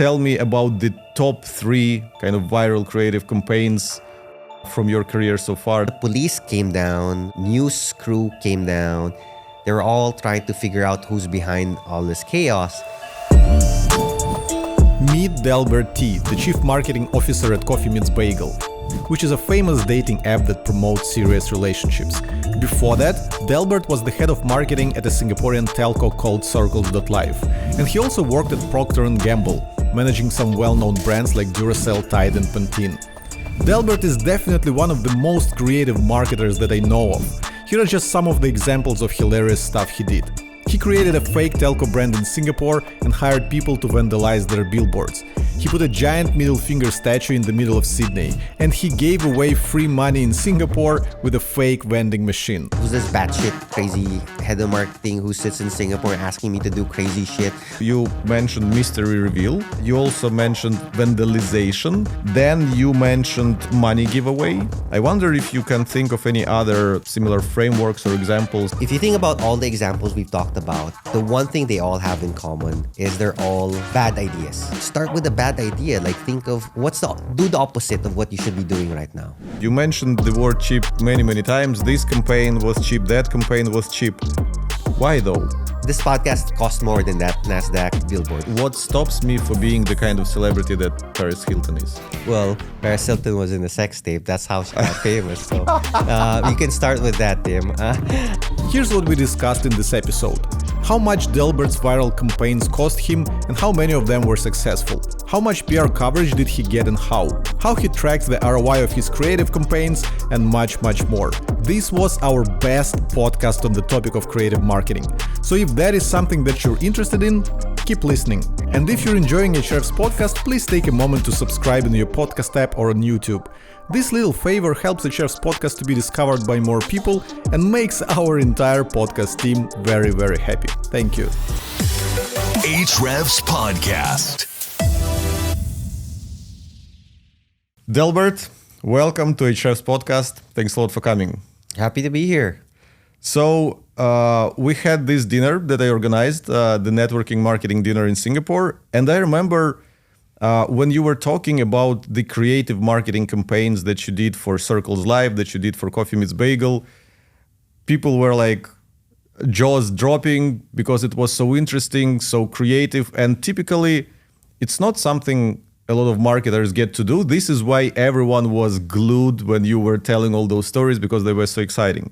tell me about the top 3 kind of viral creative campaigns from your career so far. The police came down, news crew came down. They were all trying to figure out who's behind all this chaos. Meet Delbert Ty, the Chief Marketing Officer at Coffee Meets Bagel, which is a famous dating app that promotes serious relationships. Before that, Delbert was the head of marketing at a Singaporean telco called Circles.Life, and he also worked at Procter Gamble, managing some well-known brands like Duracell, Tide and Pantene. Delbert is definitely one of the most creative marketers that I know of. Here are just some of the examples of hilarious stuff he did. He created a fake telco brand in Singapore and hired people to vandalize their billboards. He put a giant middle finger statue in the middle of Sydney, and he gave away free money in Singapore with a fake vending machine. Who's this batshit crazy head of marketing who sits in Singapore asking me to do crazy shit? You mentioned mystery reveal. You also mentioned vandalization. Then you mentioned money giveaway. I wonder if you can think of any other similar frameworks or examples. If you think about all the examples we've talked about, the one thing they all have in common is they're all bad ideas. Start with a bad idea. Like, think of do the opposite of what you should be doing right now. You mentioned the word cheap many times. This campaign was cheap, that campaign was cheap. Why though? This podcast costs more than that NASDAQ billboard. What stops me for being the kind of celebrity that Paris Hilton is? Well, Paris Hilton was in a sex tape. That's how she got famous. So you can start with that, Tim. Here's what we discussed in this episode. How much Delbert's viral campaigns cost him and how many of them were successful. How much PR coverage did he get and how. How he tracked the ROI of his creative campaigns and much more. This was our best podcast on the topic of creative marketing. So if that is something that you're interested in, keep listening. And if you're enjoying HRF's podcast, please take a moment to subscribe in your podcast app or on YouTube. This little favor helps HRF's podcast to be discovered by more people and makes our entire podcast team very happy. Thank you. HRF's podcast. Delbert, welcome to HRF's podcast. Thanks a lot for coming. Happy to be here. So we had this dinner that I organized, the networking marketing dinner in Singapore. And I remember when you were talking about the creative marketing campaigns that you did for Circles.Life, that you did for Coffee Meets Bagel, people were like jaws dropping because it was so interesting, so creative. And typically, it's not something a lot of marketers get to do. This is why everyone was glued when you were telling all those stories, because they were so exciting.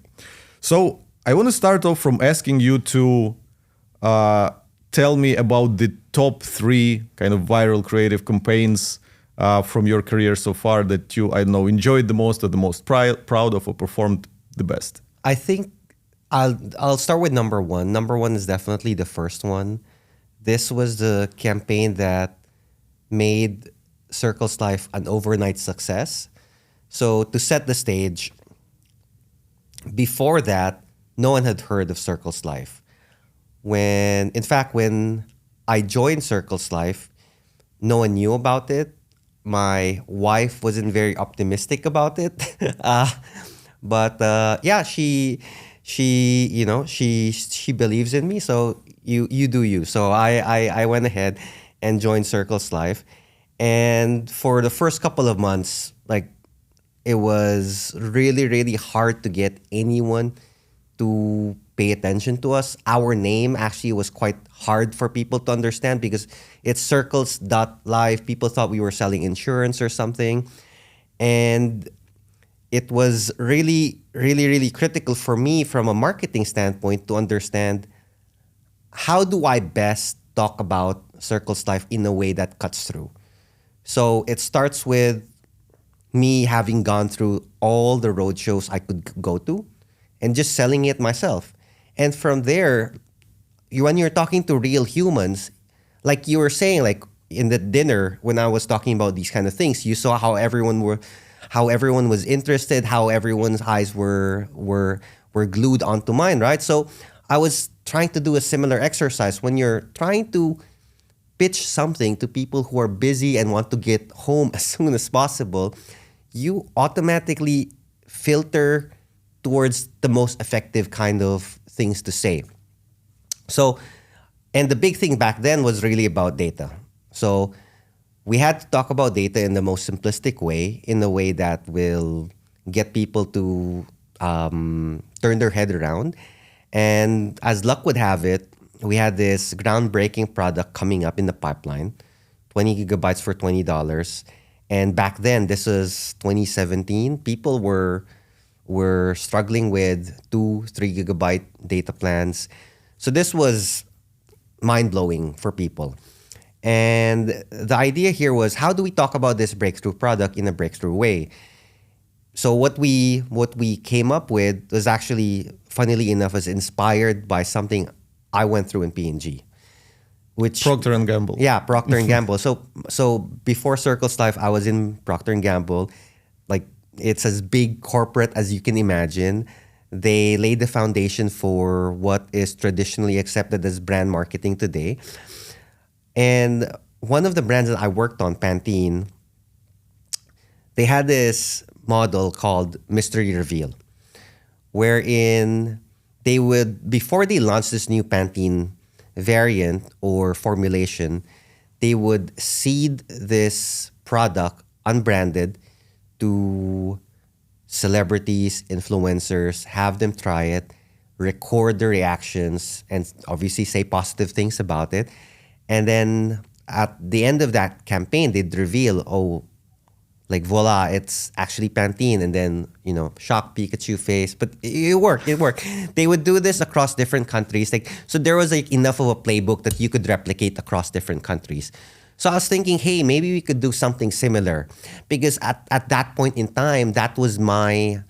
So I want to start off from asking you to tell me about the top 3 kind of viral creative campaigns from your career so far that you, I don't know, enjoyed the most or the most proud of or performed the best. I think I'll start with number 1. Number 1 is definitely the first one. This was the campaign that made Circles.Life an overnight success. So to set the stage, before that, no one had heard of Circles.Life. When I joined Circles.Life, no one knew about it. My wife wasn't very optimistic about it, but she believes in me. So you do you. So I went ahead and joined Circles.Life, and for the first couple of months, it was really hard to get anyone to pay attention to us. Our name actually was quite hard for people to understand because it's Circles.Life. People thought we were selling insurance or something. And it was really critical for me from a marketing standpoint to understand, how do I best talk about Circles.Life in a way that cuts through? So it starts with me having gone through all the roadshows I could go to and just selling it myself. And from there, when you're talking to real humans, like you were saying, like in the dinner when I was talking about these kind of things, you saw how everyone was interested, how everyone's eyes were glued onto mine, right? So I was trying to do a similar exercise. When you're trying to pitch something to people who are busy and want to get home as soon as possible, you automatically filter towards the most effective kind of things to say. So, and the big thing back then was really about data. So we had to talk about data in the most simplistic way, in a way that will get people to turn their head around. And as luck would have it, we had this groundbreaking product coming up in the pipeline, 20 gigabytes for $20. And back then, this was 2017, people were struggling with 2, 3 gigabyte data plans. So this was mind blowing for people. And the idea here was, how do we talk about this breakthrough product in a breakthrough way? So what we came up with was actually, funnily enough, was inspired by something I went through in P&G, which Procter and Gamble. yeah, Procter and Gamble. So before Circles.Life, I was in Procter and Gamble. Like, it's as big corporate as you can imagine. They laid the foundation for what is traditionally accepted as brand marketing today. And one of the brands that I worked on, Pantene, they had this model called Mystery Reveal, wherein they would, before they launched this new Pantene variant or formulation, they would seed this product unbranded to celebrities, influencers, have them try it, record their reactions, and obviously say positive things about it. And then at the end of that campaign, they'd reveal, oh, like, voila, it's actually Pantene. And then, shock Pikachu face. But it worked. They would do this across different countries. So there was enough of a playbook that you could replicate across different countries. So I was thinking, hey, maybe we could do something similar. Because at that point in time, that was my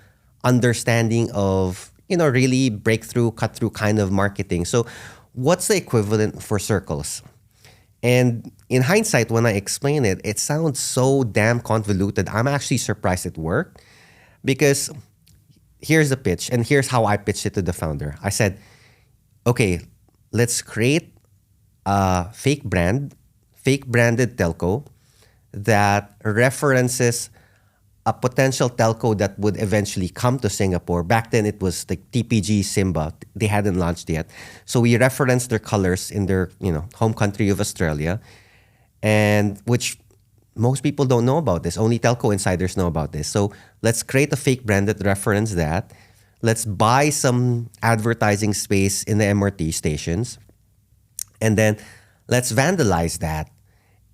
understanding of, really breakthrough, cut through kind of marketing. So what's the equivalent for Circles? And in hindsight, when I explain it, it sounds so damn convoluted. I'm actually surprised it worked, because here's the pitch, and here's how I pitched it to the founder. I said, okay, let's create a fake branded telco that references a potential telco that would eventually come to Singapore. Back then, it was like TPG Simba. They hadn't launched yet. So we referenced their colors in their home country of Australia, and which most people don't know about this. Only telco insiders know about this. So let's create a fake brand that references that. Let's buy some advertising space in the MRT stations, and then let's vandalize that.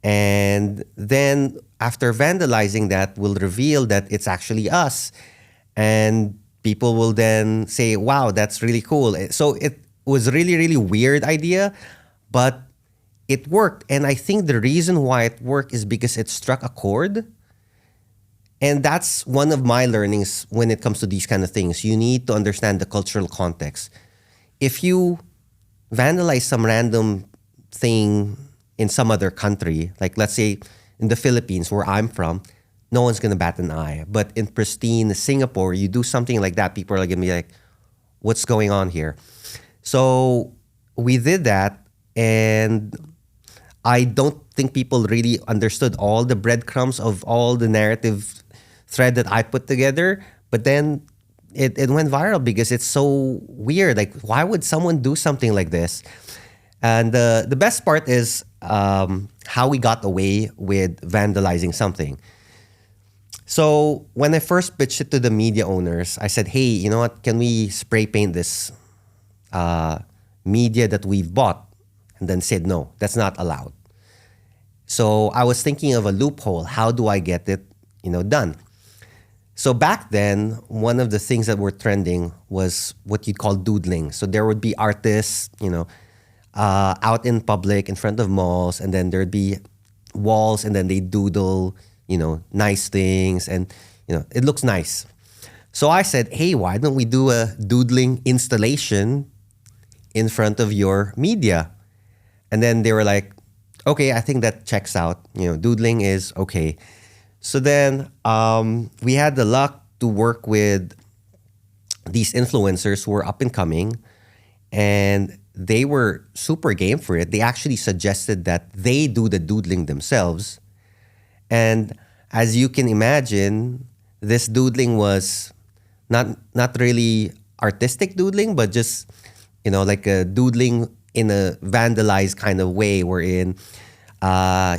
And then after vandalizing that, we'll reveal that it's actually us. And people will then say, wow, that's really cool. So it was really, really weird idea, but it worked. And I think the reason why it worked is because it struck a chord. And that's one of my learnings when it comes to these kind of things. You need to understand the cultural context. If you vandalize some random thing in some other country, like let's say in the Philippines, where I'm from, no one's gonna bat an eye. But in pristine Singapore, you do something like that, people are gonna be like, what's going on here? So we did that, and I don't think people really understood all the breadcrumbs of all the narrative thread that I put together. But then it went viral because it's so weird. Like, why would someone do something like this? And the best part is how we got away with vandalizing something. So when I first pitched it to the media owners, I said, hey, you know what? Can we spray paint this media that we've bought? And then said, no, that's not allowed. So I was thinking of a loophole. How do I get it, done? So back then, one of the things that were trending was what you'd call doodling. So there would be artists, out in public in front of malls, and then there'd be walls, and then they doodle, nice things, and it looks nice. So I said, hey, why don't we do a doodling installation in front of your media? And then they were like, okay, I think that checks out. Doodling is okay. So then we had the luck to work with these influencers who were up and coming, and they were super game for it. They actually suggested that they do the doodling themselves. And as you can imagine, this doodling was not really artistic doodling, but just, like a doodling in a vandalized kind of way, wherein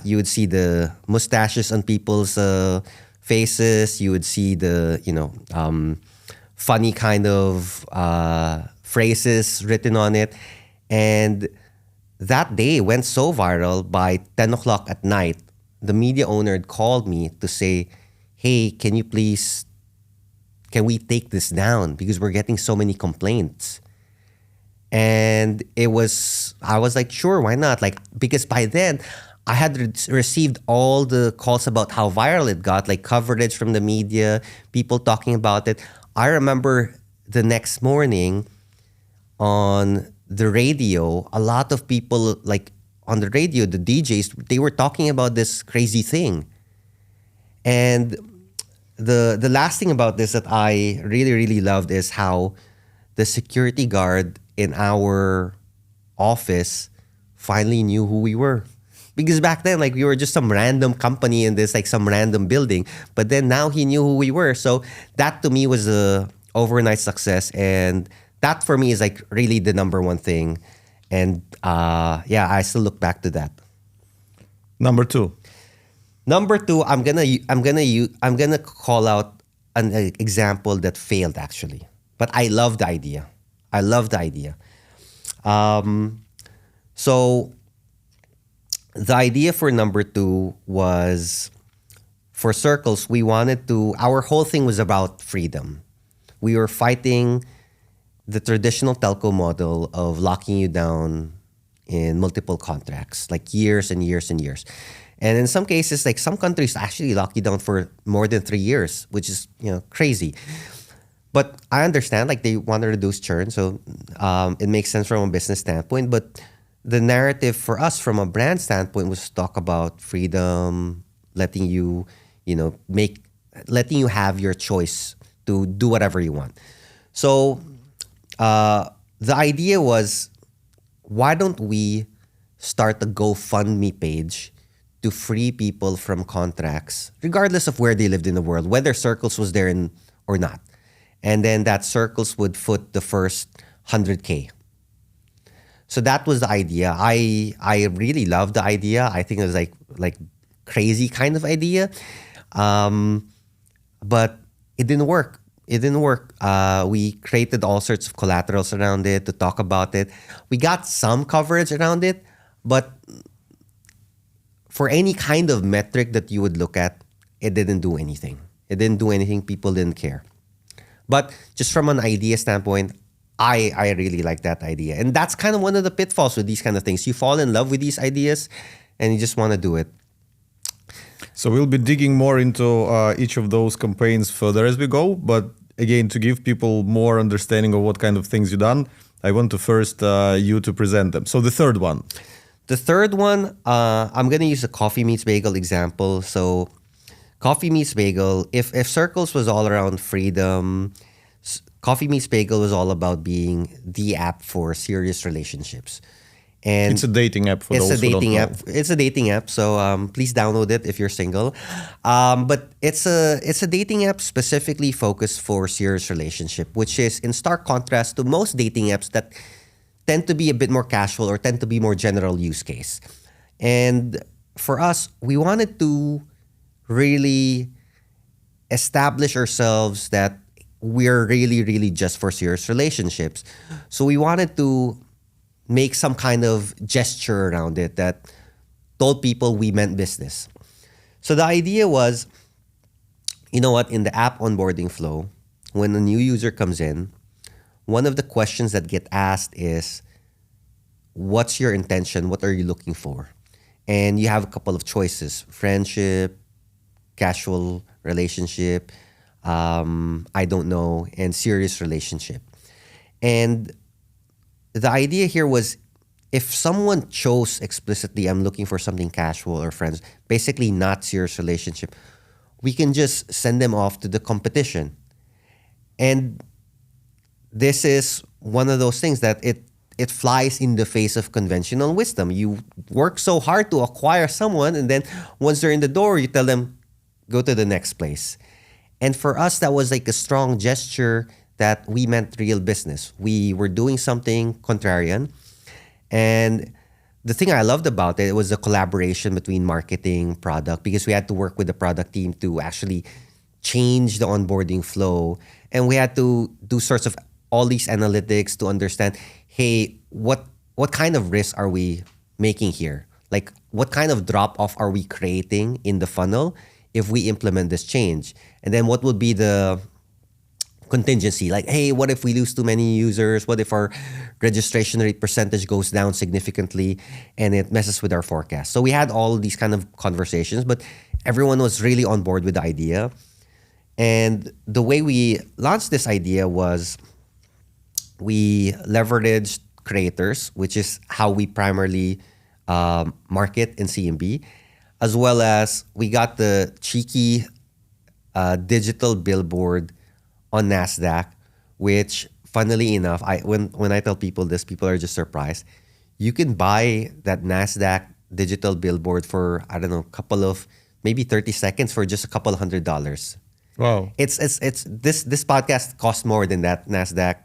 You would see the mustaches on people's faces. You would see the funny kind of phrases written on it, and that day went so viral. By 10 o'clock at night, the media owner had called me to say, "Hey, can we take this down because we're getting so many complaints?" And I was like, sure, why not? Like, because by then I had received all the calls about how viral it got, like coverage from the media, people talking about it. I remember the next morning on the radio, a lot of people, like on the radio, the DJs, they were talking about this crazy thing. And the last thing about this that I really, really loved is how the security guard in our office finally knew who we were. Because back then, like, we were just some random company in this, like, some random building. But then now he knew who we were. So that to me was a overnight success. And that for me is like really the number one thing. And I still look back to that. Number two, I'm gonna call out an example that failed actually, but I love the idea. So the idea for number two was for Circles. Our whole thing was about freedom. We were fighting the traditional telco model of locking you down in multiple contracts, like years and years and years. And in some cases, like some countries actually lock you down for more than 3 years, which is, crazy. But I understand, like, they want to reduce churn, so it makes sense from a business standpoint. But the narrative for us from a brand standpoint was to talk about freedom, letting you have your choice to do whatever you want. So the idea was, why don't we start a GoFundMe page to free people from contracts, regardless of where they lived in the world, whether Circles was there or not. And then that Circles would foot the first 100K. So that was the idea. I really loved the idea. I think it was like crazy kind of idea. But it didn't work. We created all sorts of collaterals around it to talk about it. We got some coverage around it, but for any kind of metric that you would look at, it didn't do anything. People didn't care. But just from an idea standpoint, I really like that idea. And that's kind of one of the pitfalls with these kind of things. You fall in love with these ideas and you just want to do it. So we'll be digging more into each of those campaigns further as we go. But again, to give people more understanding of what kind of things you've done, I want to first you to present them. So the third one. I'm going to use the Coffee Meets Bagel example. So Coffee Meets Bagel, if Circles was all around freedom, Coffee Meets Bagel was all about being the app for serious relationships. And it's a dating app for those who don't know. It's a dating app, so please download it if you're single. But it's a dating app specifically focused for serious relationship, which is in stark contrast to most dating apps that tend to be a bit more casual or tend to be more general use case. And for us, we wanted to really establish ourselves that we're really, really just for serious relationships. So we wanted to make some kind of gesture around it that told people we meant business. So the idea was, in the app onboarding flow, when a new user comes in, one of the questions that get asked is, what's your intention? What are you looking for? And you have a couple of choices: friendship, casual relationship, I don't know, and serious relationship. And the idea here was, if someone chose explicitly, I'm looking for something casual or friends, basically not serious relationship, we can just send them off to the competition. And this is one of those things that it flies in the face of conventional wisdom. You work so hard to acquire someone, and then once they're in the door, you tell them, go to the next place. And for us, that was like a strong gesture that we meant real business. We were doing something contrarian. And the thing I loved about it was the collaboration between marketing, product, because we had to work with the product team to actually change the onboarding flow, and we had to do sorts of all these analytics to understand, hey, what kind of risk are we making here? Like, what kind of drop off are we creating in the funnel if we implement this change? And then what would be the contingency? Like, hey, what if we lose too many users? What if our registration rate percentage goes down significantly and it messes with our forecast? So we had all these kind of conversations, but everyone was really on board with the idea. And the way we launched this idea was we leveraged creators, which is how we primarily market in CMB, as well as we got the cheeky digital billboard on NASDAQ, which funnily enough, when I tell people this, people are just surprised. You can buy that NASDAQ digital billboard for, I don't know, a couple of, maybe 30 seconds for just a couple of $100. Wow. It's this podcast costs more than that NASDAQ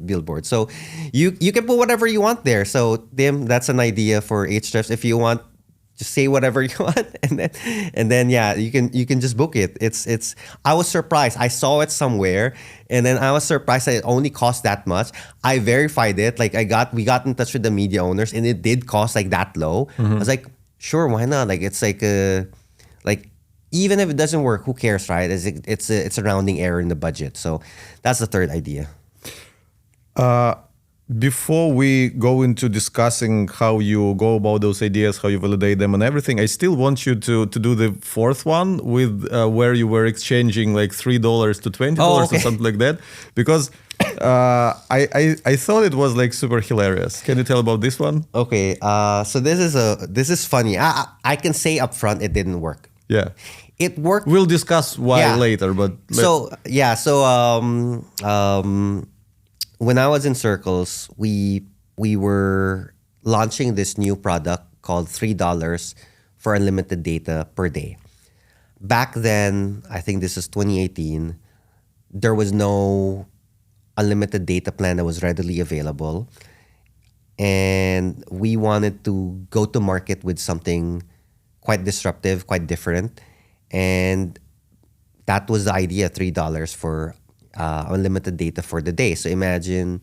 billboard. So you can put whatever you want there. So Tim, that's an idea for H-Trefs. If you want, just say whatever you want, and then yeah, you can just book it. It's I was surprised. I saw it somewhere, and then I was surprised that it only cost that much. I verified it. Like we got in touch with the media owners, and it did cost like that low. I was like, sure, why not? Like it's like even if it doesn't work, who cares, right? It's a rounding error in the budget. So that's the third idea. Before we go into discussing how you go about those ideas, how you validate them and everything, I still want you to do the fourth one with where you were exchanging like $3 to $20 okay. or something like that. Because I thought it was like super hilarious. Can you tell about this one? Okay, so this is funny. I can say up front it didn't work. Yeah. It worked. We'll discuss why later, but when I was in Circles, we were launching this new product called $3 for unlimited data per day. Back then, I think this is 2018, there was no unlimited data plan that was readily available. And we wanted to go to market with something quite disruptive, quite different. And that was the idea, $3 for unlimited data for the day. So imagine,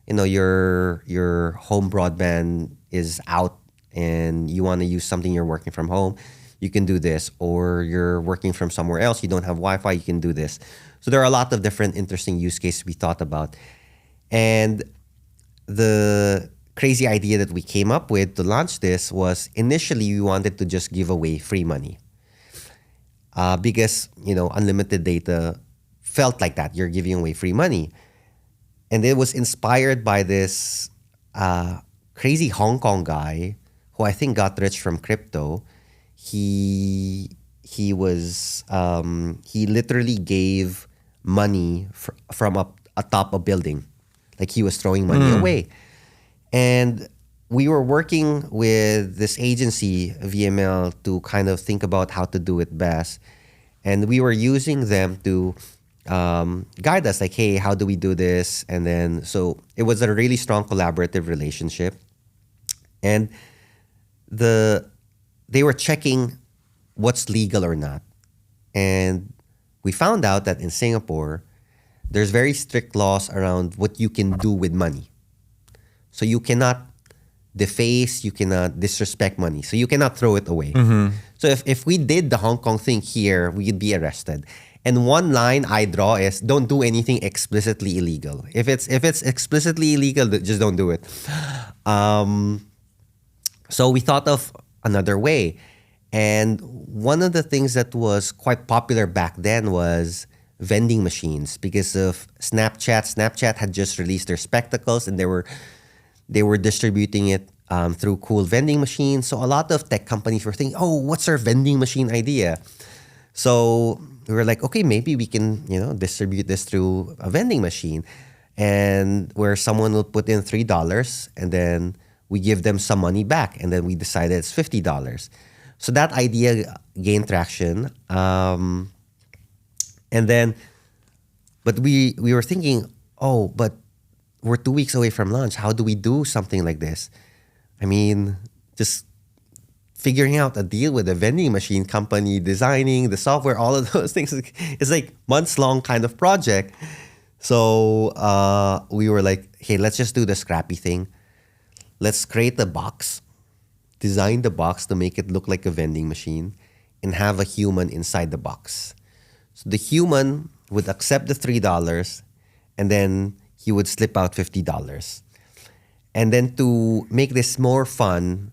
your home broadband is out and you want to use something, you're working from home, you can do this. Or you're working from somewhere else, you don't have Wi-Fi, you can do this. So there are a lot of different interesting use cases we thought about. And the crazy idea that we came up with to launch this was, initially we wanted to just give away free money. Because, unlimited data felt like that. You're giving away free money. And it was inspired by this crazy Hong Kong guy who I think got rich from crypto. He literally gave money from atop a building. Like he was throwing money away. And we were working with this agency, VML, to kind of think about how to do it best. And we were using them to guide us, like, hey, how do we do this? And then, so it was a really strong collaborative relationship. And they were checking what's legal or not. And we found out that in Singapore, there's very strict laws around what you can do with money. So you cannot deface, you cannot disrespect money. So you cannot throw it away. So if we did the Hong Kong thing here, we'd be arrested. And one line I draw is, don't do anything explicitly illegal. If it's explicitly illegal, just don't do it. So we thought of another way. And one of the things that was quite popular back then was vending machines, because of Snapchat. Snapchat had just released their spectacles, and they were distributing it through cool vending machines. So a lot of tech companies were thinking, oh, what's our vending machine idea? So we were like, okay, maybe we can, distribute this through a vending machine, and where someone will put in $3 and then we give them some money back, and then we decided it's $50. So that idea gained traction. And then, but we were thinking, oh, but we're 2 weeks away from launch. How do we do something like this? I mean, just figuring out a deal with a vending machine company, designing the software, all of those things. It's like months long kind of project. So we were like, hey, let's just do the scrappy thing. Let's create the box, design the box to make it look like a vending machine, and have a human inside the box. So the human would accept the $3, and then he would slip out $50. And then to make this more fun,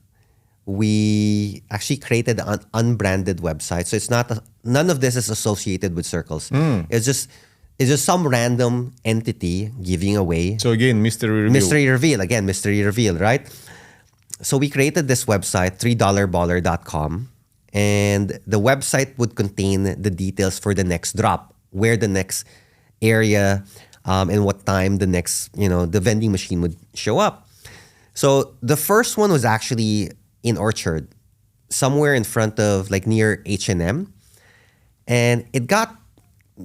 we actually created an unbranded website. So it's not none of this is associated with Circles. It's just some random entity giving away. So again, mystery reveal. Mystery reveal, right? So we created this website, $3baller.com, and the website would contain the details for the next drop, where the next area, and what time the next, the vending machine would show up. So the first one was actually in Orchard, somewhere in front of near H&M, and it got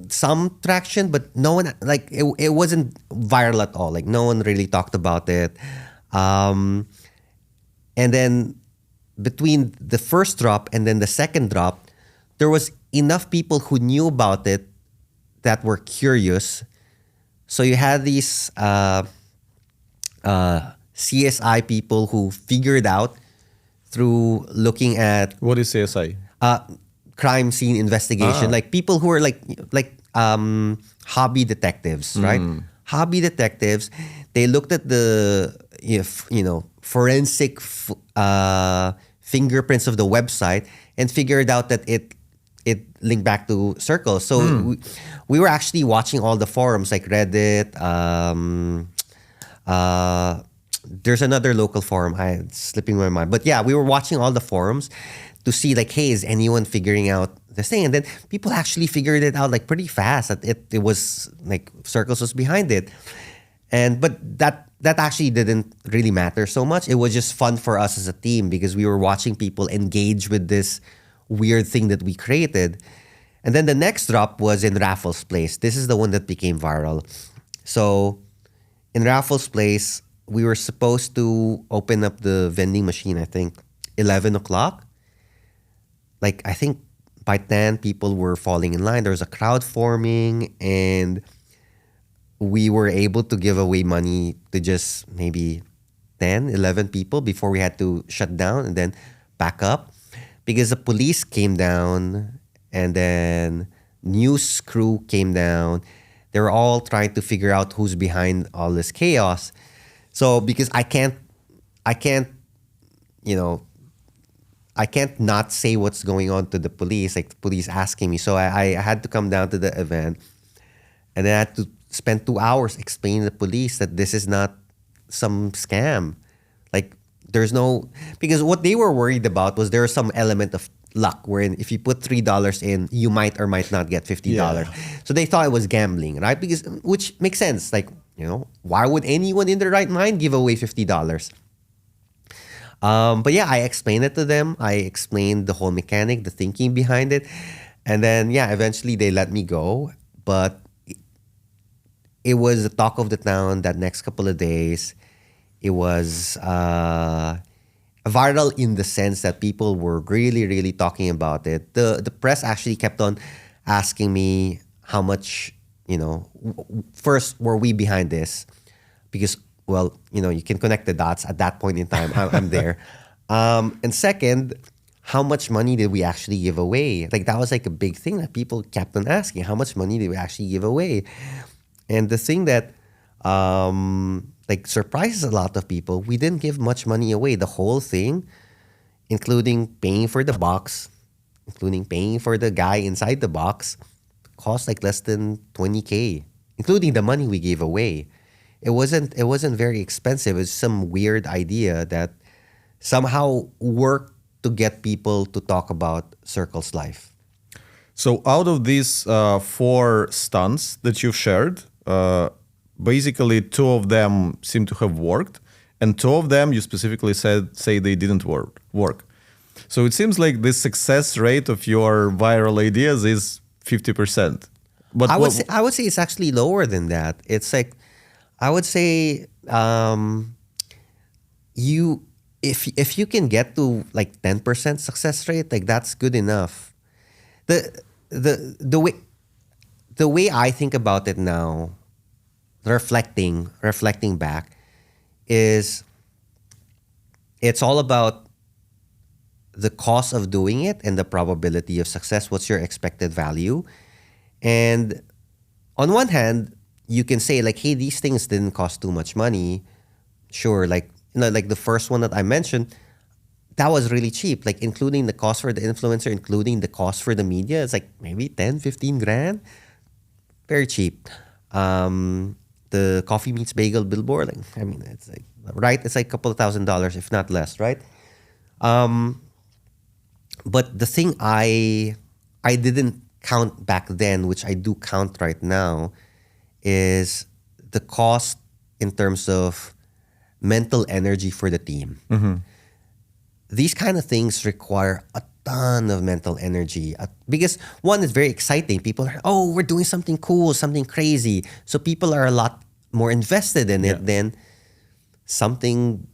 some traction, but no one it wasn't viral at all. Like no one really talked about it. And then between the first drop and then the second drop, there was enough people who knew about it that were curious. So you had these CSI people who figured out through looking at What is CSI? crime scene investigation, like people who are hobby detectives, right? Hobby detectives. They looked at the forensic fingerprints of the website and figured out that it linked back to Circles. So we were actually watching all the forums like Reddit. There's another local forum. It's slipping my mind. But yeah, we were watching all the forums to see hey, is anyone figuring out this thing? And then people actually figured it out pretty fast. That it was Circles was behind it. But that actually didn't really matter so much. It was just fun for us as a team because we were watching people engage with this weird thing that we created. And then the next drop was in Raffles Place. This is the one that became viral. So in Raffles Place, we were supposed to open up the vending machine, I think, 11 o'clock. I think by 10, people were falling in line. There was a crowd forming, and we were able to give away money to just maybe 10, 11 people before we had to shut down and then back up. Because the police came down, and then news crew came down. They were all trying to figure out who's behind all this chaos. So because I can't not say what's going on to the police, the police asking me. So I had to come down to the event, and then I had to spend 2 hours explaining to the police that this is not some scam. There's no, because what they were worried about was there's some element of luck wherein if you put $3 in, you might or might not get $50. Yeah. So they thought it was gambling, right? Which makes sense. Why would anyone in their right mind give away $50? But yeah, I explained it to them. I explained the whole mechanic, the thinking behind it. And then, yeah, eventually they let me go. But it was the talk of the town that next couple of days. It was viral in the sense that people were really, really talking about it. The press actually kept on asking me how much, first, were we behind this? Because, well, you can connect the dots at that point in time. I'm there. And second, how much money did we actually give away? That was a big thing that people kept on asking. How much money did we actually give away? And the thing that surprises a lot of people, we didn't give much money away. The whole thing, including paying for the box, including paying for the guy inside the box, cost less than $20K, including the money we gave away. It wasn't very expensive. It was some weird idea that somehow worked to get people to talk about Circles.Life. So out of these 4 stunts that you've shared, basically 2 of them seem to have worked, and 2 of them you specifically say they didn't work. So it seems like the success rate of your viral ideas is 50%. But I would say it's actually lower than that. It's I would say if you can get to like 10% success rate, like that's good enough. The the way I think about it now, reflecting back, is it's all about the cost of doing it and the probability of success. What's your expected value? And on one hand, you can say like, hey, these things didn't cost too much money. Sure, like like the first one that I mentioned, that was really cheap, like including the cost for the influencer, including the cost for the media. It's like maybe 10, 15 grand. Very cheap. The Coffee Meets Bagel billboard, like, I mean, it's like, right? It's like a couple of $1,000s, if not less, right? But the thing I didn't count back then, which I do count right now, is the cost in terms of mental energy for the team. These kind of things require a ton of mental energy because one, is very exciting. People are, oh, we're doing something cool, something crazy. So people are a lot more invested in it than something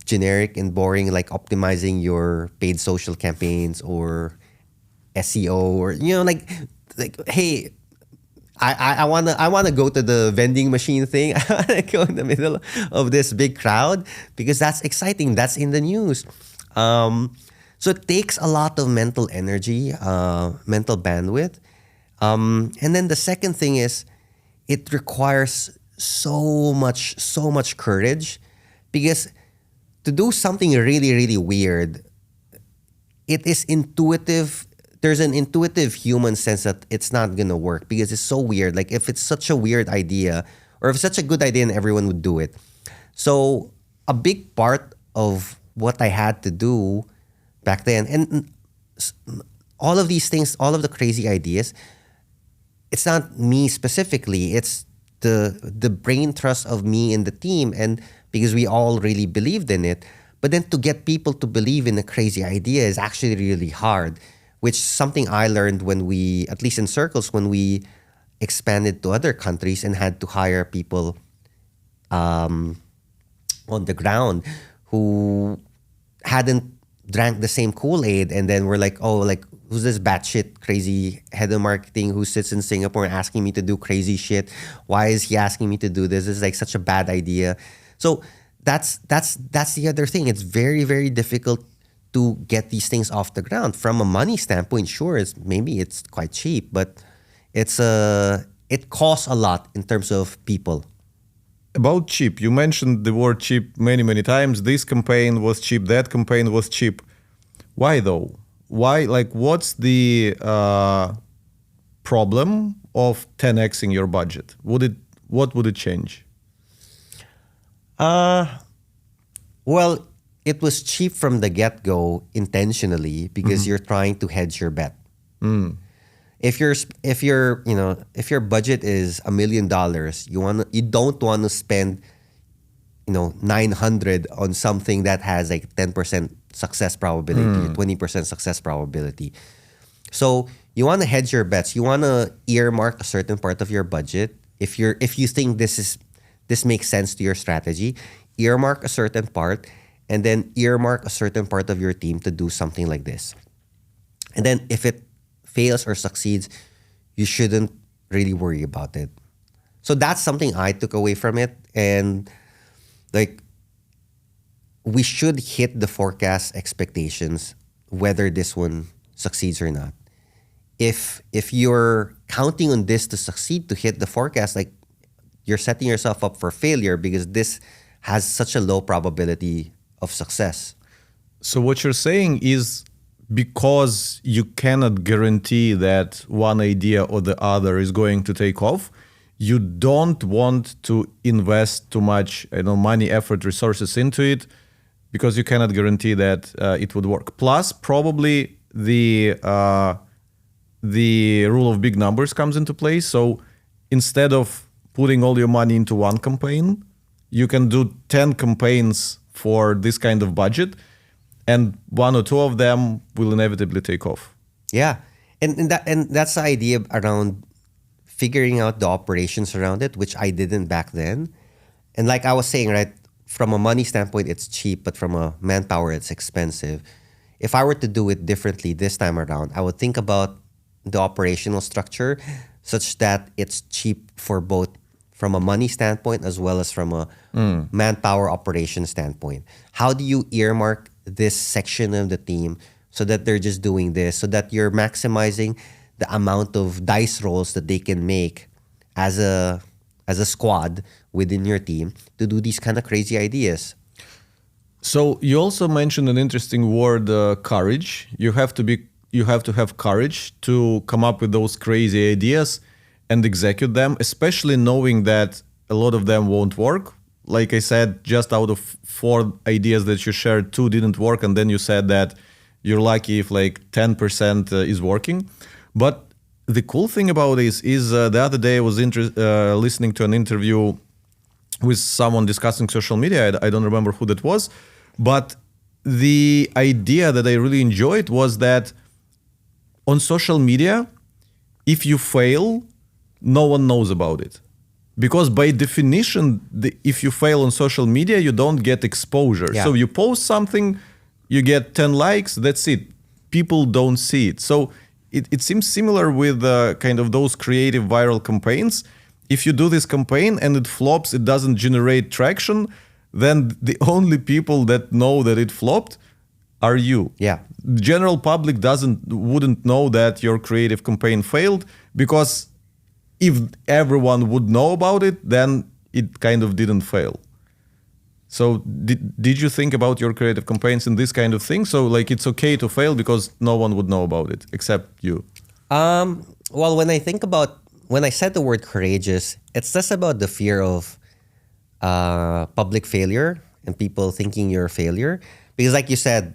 generic and boring like optimizing your paid social campaigns or SEO or like hey, I wanna go to the vending machine thing. I wanna go in the middle of this big crowd because that's exciting. That's in the news. So it takes a lot of mental energy, mental bandwidth. And then the second thing is it requires so much courage because to do something really, really weird, it is intuitive. There's an intuitive human sense that it's not going to work because it's so weird. Like if it's such a weird idea or if it's such a good idea and everyone would do it. So a big part of what I had to do back then, and all of these things, all of the crazy ideas, it's not me specifically. It's the brain trust of me and the team, and because we all really believed in it. But then to get people to believe in a crazy idea is actually really hard, which is something I learned when we, at least in Circles, when we expanded to other countries and had to hire people on the ground who hadn't drank the same Kool-Aid, and then we're like, oh, like, who's this batshit crazy head of marketing who sits in Singapore asking me to do crazy shit? Why is he asking me to do this? This is like such a bad idea. So that's the other thing. It's very, very difficult to get these things off the ground. From a money standpoint, sure, maybe it's quite cheap, but it costs a lot in terms of people. About cheap, you mentioned the word cheap many, many times. This campaign was cheap, that campaign was cheap. Why though? Why? Like, what's the problem of 10xing your budget? What would it change? Well, it was cheap from the get-go intentionally because you're trying to hedge your bet. If your budget is $1 million, you don't want to spend 900 on something that has like 10% success probability, 20% success probability. So you want to hedge your bets. You want to earmark a certain part of your budget. If you think this makes sense to your strategy, earmark a certain part, and then earmark a certain part of your team to do something like this. And then if it fails or succeeds, you shouldn't really worry about it. So that's something I took away from it. And like, we should hit the forecast expectations, whether this one succeeds or not. If you're counting on this to succeed, to hit the forecast, like, you're setting yourself up for failure because this has such a low probability of success. So what you're saying is, because you cannot guarantee that one idea or the other is going to take off, you don't want to invest too much money, effort, resources into it because you cannot guarantee that it would work. Plus, probably the rule of big numbers comes into play. So instead of putting all your money into one campaign, you can do 10 campaigns for this kind of budget, and one or two of them will inevitably take off. Yeah, and that's the idea around figuring out the operations around it, which I didn't back then. And like I was saying, right, from a money standpoint, it's cheap, but from a manpower, it's expensive. If I were to do it differently this time around, I would think about the operational structure such that it's cheap for both from a money standpoint as well as from a manpower operation standpoint. How do you earmark this section of the team so that they're just doing this, so that you're maximizing the amount of dice rolls that they can make as a squad within your team to do these kind of crazy ideas? So you also mentioned an interesting word, courage. You have to have courage to come up with those crazy ideas and execute them, especially knowing that a lot of them won't work. Like I said, just out of 4 ideas that you shared, 2 didn't work, and then you said that you're lucky if like 10% is working. But the cool thing about this is the other day I was listening to an interview with someone discussing social media. I don't remember who that was, but the idea that I really enjoyed was that on social media, if you fail, no one knows about it. Because by definition, if you fail on social media, you don't get exposure. Yeah. So you post something, you get 10 likes, that's it. People don't see it. So it seems similar with kind of those creative viral campaigns. If you do this campaign and it flops, it doesn't generate traction, then the only people that know that it flopped are you. Yeah. The general public wouldn't know that your creative campaign failed, because if everyone would know about it, then it kind of didn't fail. So did you think about your creative campaigns in this kind of thing? So like it's okay to fail because no one would know about it except you. Well, when I said the word courageous, it's less about the fear of public failure and people thinking you're a failure. Because like you said,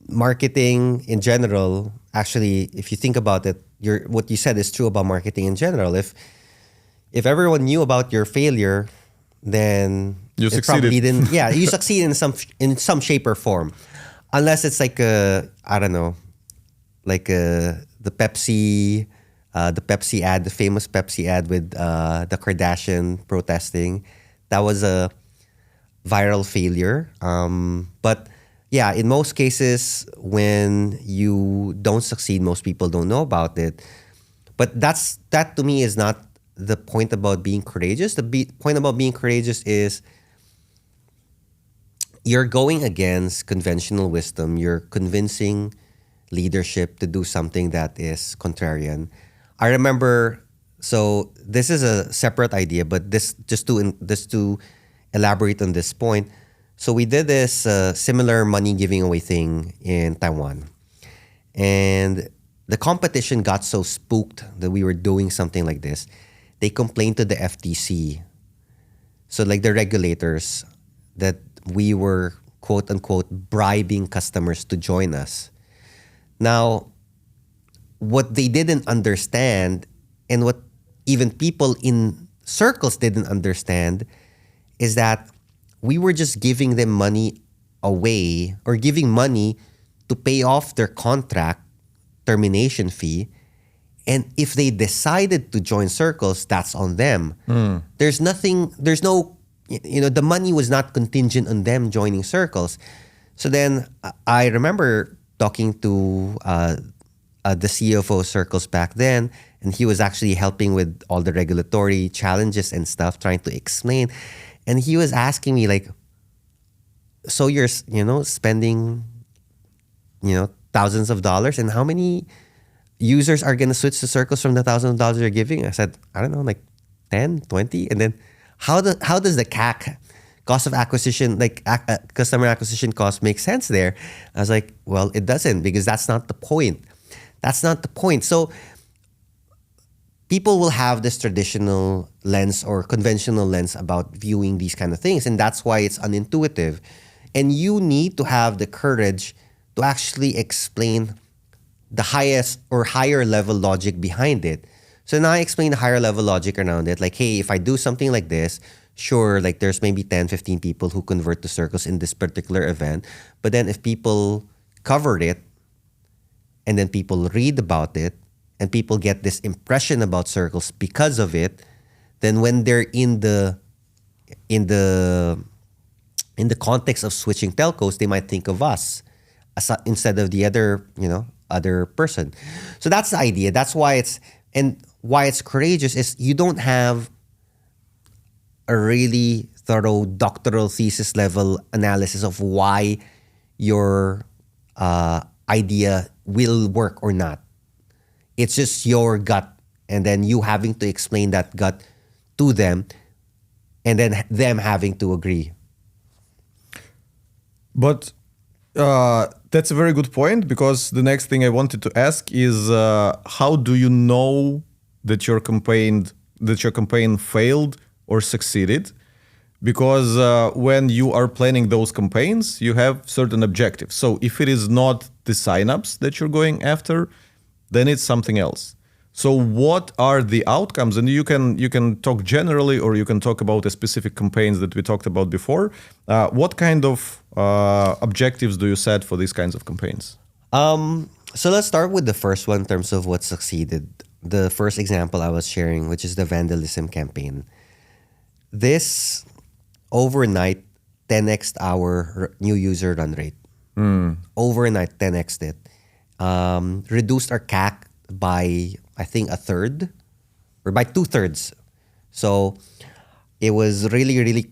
marketing in general, actually, if you think about it, what you said is true about marketing in general. If everyone knew about your failure, then you succeeded. Probably didn't. Yeah, you succeed in some shape or form, unless it's like the Pepsi ad, the famous Pepsi ad with the Kardashian protesting. That was a viral failure. But yeah, in most cases, when you don't succeed, most people don't know about it. But that to me is not the point about being courageous. The point about being courageous is you're going against conventional wisdom. You're convincing leadership to do something that is contrarian. I remember, so this is a separate idea, but just to elaborate on this point. So we did this similar money giving away thing in Taiwan. And the competition got so spooked that we were doing something like this. They complained to the FTC, so like the regulators, that we were quote unquote bribing customers to join us. Now, what they didn't understand, and what even people in Circles didn't understand, is that we were just giving them money away, or giving money to pay off their contract termination fee. And if they decided to join Circles, that's on them. The money was not contingent on them joining Circles. So then I remember talking to the CFO of Circles back then, and he was actually helping with all the regulatory challenges and stuff, trying to explain. And he was asking me like, so you're, spending, thousands of dollars, and how many users are going to switch to Circles from the thousands of dollars you're giving? I said, I don't know, like 10, 20. And then how does the CAC, cost of acquisition, customer acquisition cost, make sense there? I was like, well, it doesn't, because that's not the point. That's not the point. So people will have this traditional lens or conventional lens about viewing these kind of things. And that's why it's unintuitive. And you need to have the courage to actually explain the highest or higher level logic behind it. So now I explain the higher level logic around it. Like, hey, if I do something like this, sure, like there's maybe 10, 15 people who convert to Circles in this particular event. But then if people cover it, and then people read about it, and people get this impression about Circles because of it, then when they're in the in the context of switching telcos, they might think of us instead of the other, other person. So that's the idea. That's why it's courageous is you don't have a really thorough doctoral thesis level analysis of why your idea will work or not. It's just your gut, and then you having to explain that gut to them, and then them having to agree. But that's a very good point, because the next thing I wanted to ask is how do you know that your campaign failed or succeeded? Because when you are planning those campaigns, you have certain objectives. So if it is not the signups that you're going after, then it's something else. So what are the outcomes? And you can talk generally, or you can talk about the specific campaigns that we talked about before. What kind of objectives do you set for these kinds of campaigns? So let's start with the first one in terms of what succeeded. The first example I was sharing, which is the vandalism campaign. This overnight 10x our new user run rate. Overnight 10x it. Reduced our CAC by, I think, a third or by 2/3. So it was really, really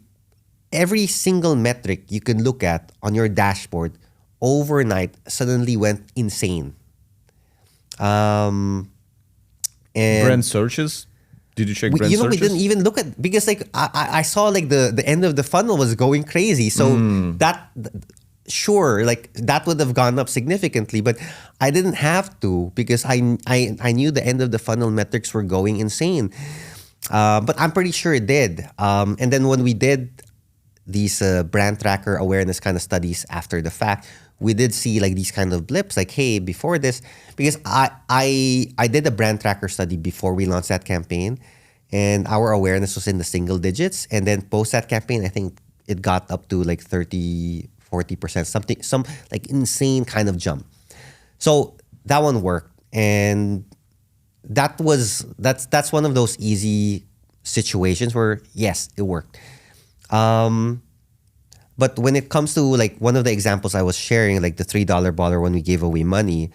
every single metric you can look at on your dashboard overnight suddenly went insane. And Brand searches? Did you check brand searches? We didn't even look at, because like I saw like the end of the funnel was going crazy. So that sure, like that would have gone up significantly, but I didn't have to, because I knew the end of the funnel metrics were going insane. But I'm pretty sure it did. And then when we did these brand tracker awareness kind of studies after the fact, we did see like these kind of blips, like, hey, before this, because I did a brand tracker study before we launched that campaign, and our awareness was in the single digits. And then post that campaign, I think it got up to like 30-40%, some like insane kind of jump. So that one worked, and that's one of those easy situations where yes, it worked. But when it comes to like one of the examples I was sharing, like the $3 baller when we gave away money,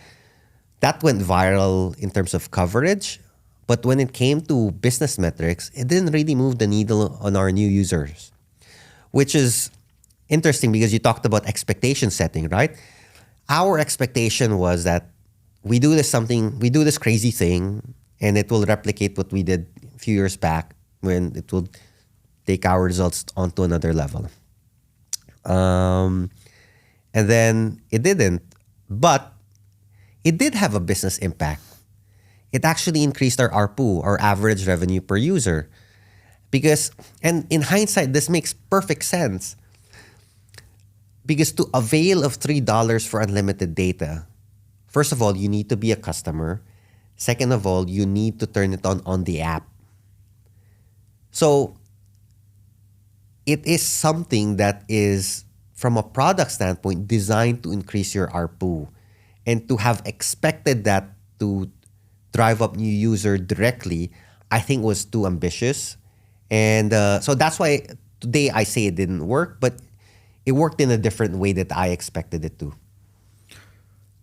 that went viral in terms of coverage. But when it came to business metrics, it didn't really move the needle on our new users, which is interesting because you talked about expectation setting, right? Our expectation was that we do this crazy thing, and it will replicate what we did a few years back, when it will take our results onto another level. And then it didn't, but it did have a business impact. It actually increased our ARPU, our average revenue per user. Because, and in hindsight, this makes perfect sense. Because to avail of $3 for unlimited data, first of all, you need to be a customer. Second of all, you need to turn it on the app. So it is something that is, from a product standpoint, designed to increase your ARPU. And to have expected that to drive up new user directly, I think was too ambitious. And so that's why today I say it didn't work, but it worked in a different way that I expected it to.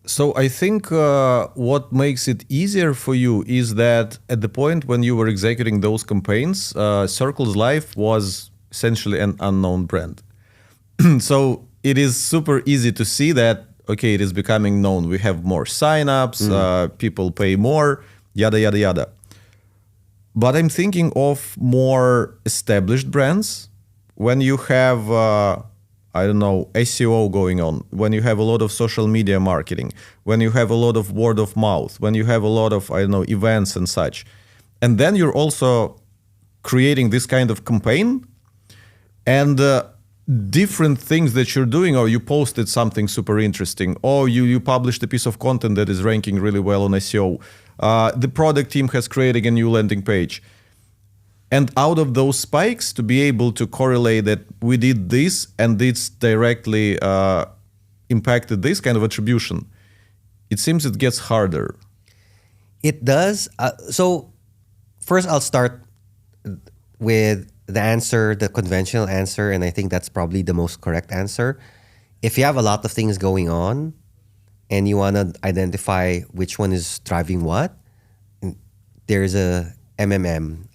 So I think what makes it easier for you is that at the point when you were executing those campaigns, Circles.Life was essentially an unknown brand. So it is super easy to see that, okay, it is becoming known. We have more signups, people pay more, yada, yada, yada. But I'm thinking of more established brands. When you have, SEO going on, when you have a lot of social media marketing, when you have a lot of word of mouth, when you have a lot of, events and such. And then you're also creating this kind of campaign, and different things that you're doing, or you posted something super interesting, or you published a piece of content that is ranking really well on SEO. The product team has created a new landing page. And out of those spikes, to be able to correlate that we did this and it's directly impacted this kind of attribution, it seems it gets harder. It does. So first I'll start with the answer, the conventional answer, and I think that's probably the most correct answer. If you have a lot of things going on and you want to identify which one is driving what, there's a MMM,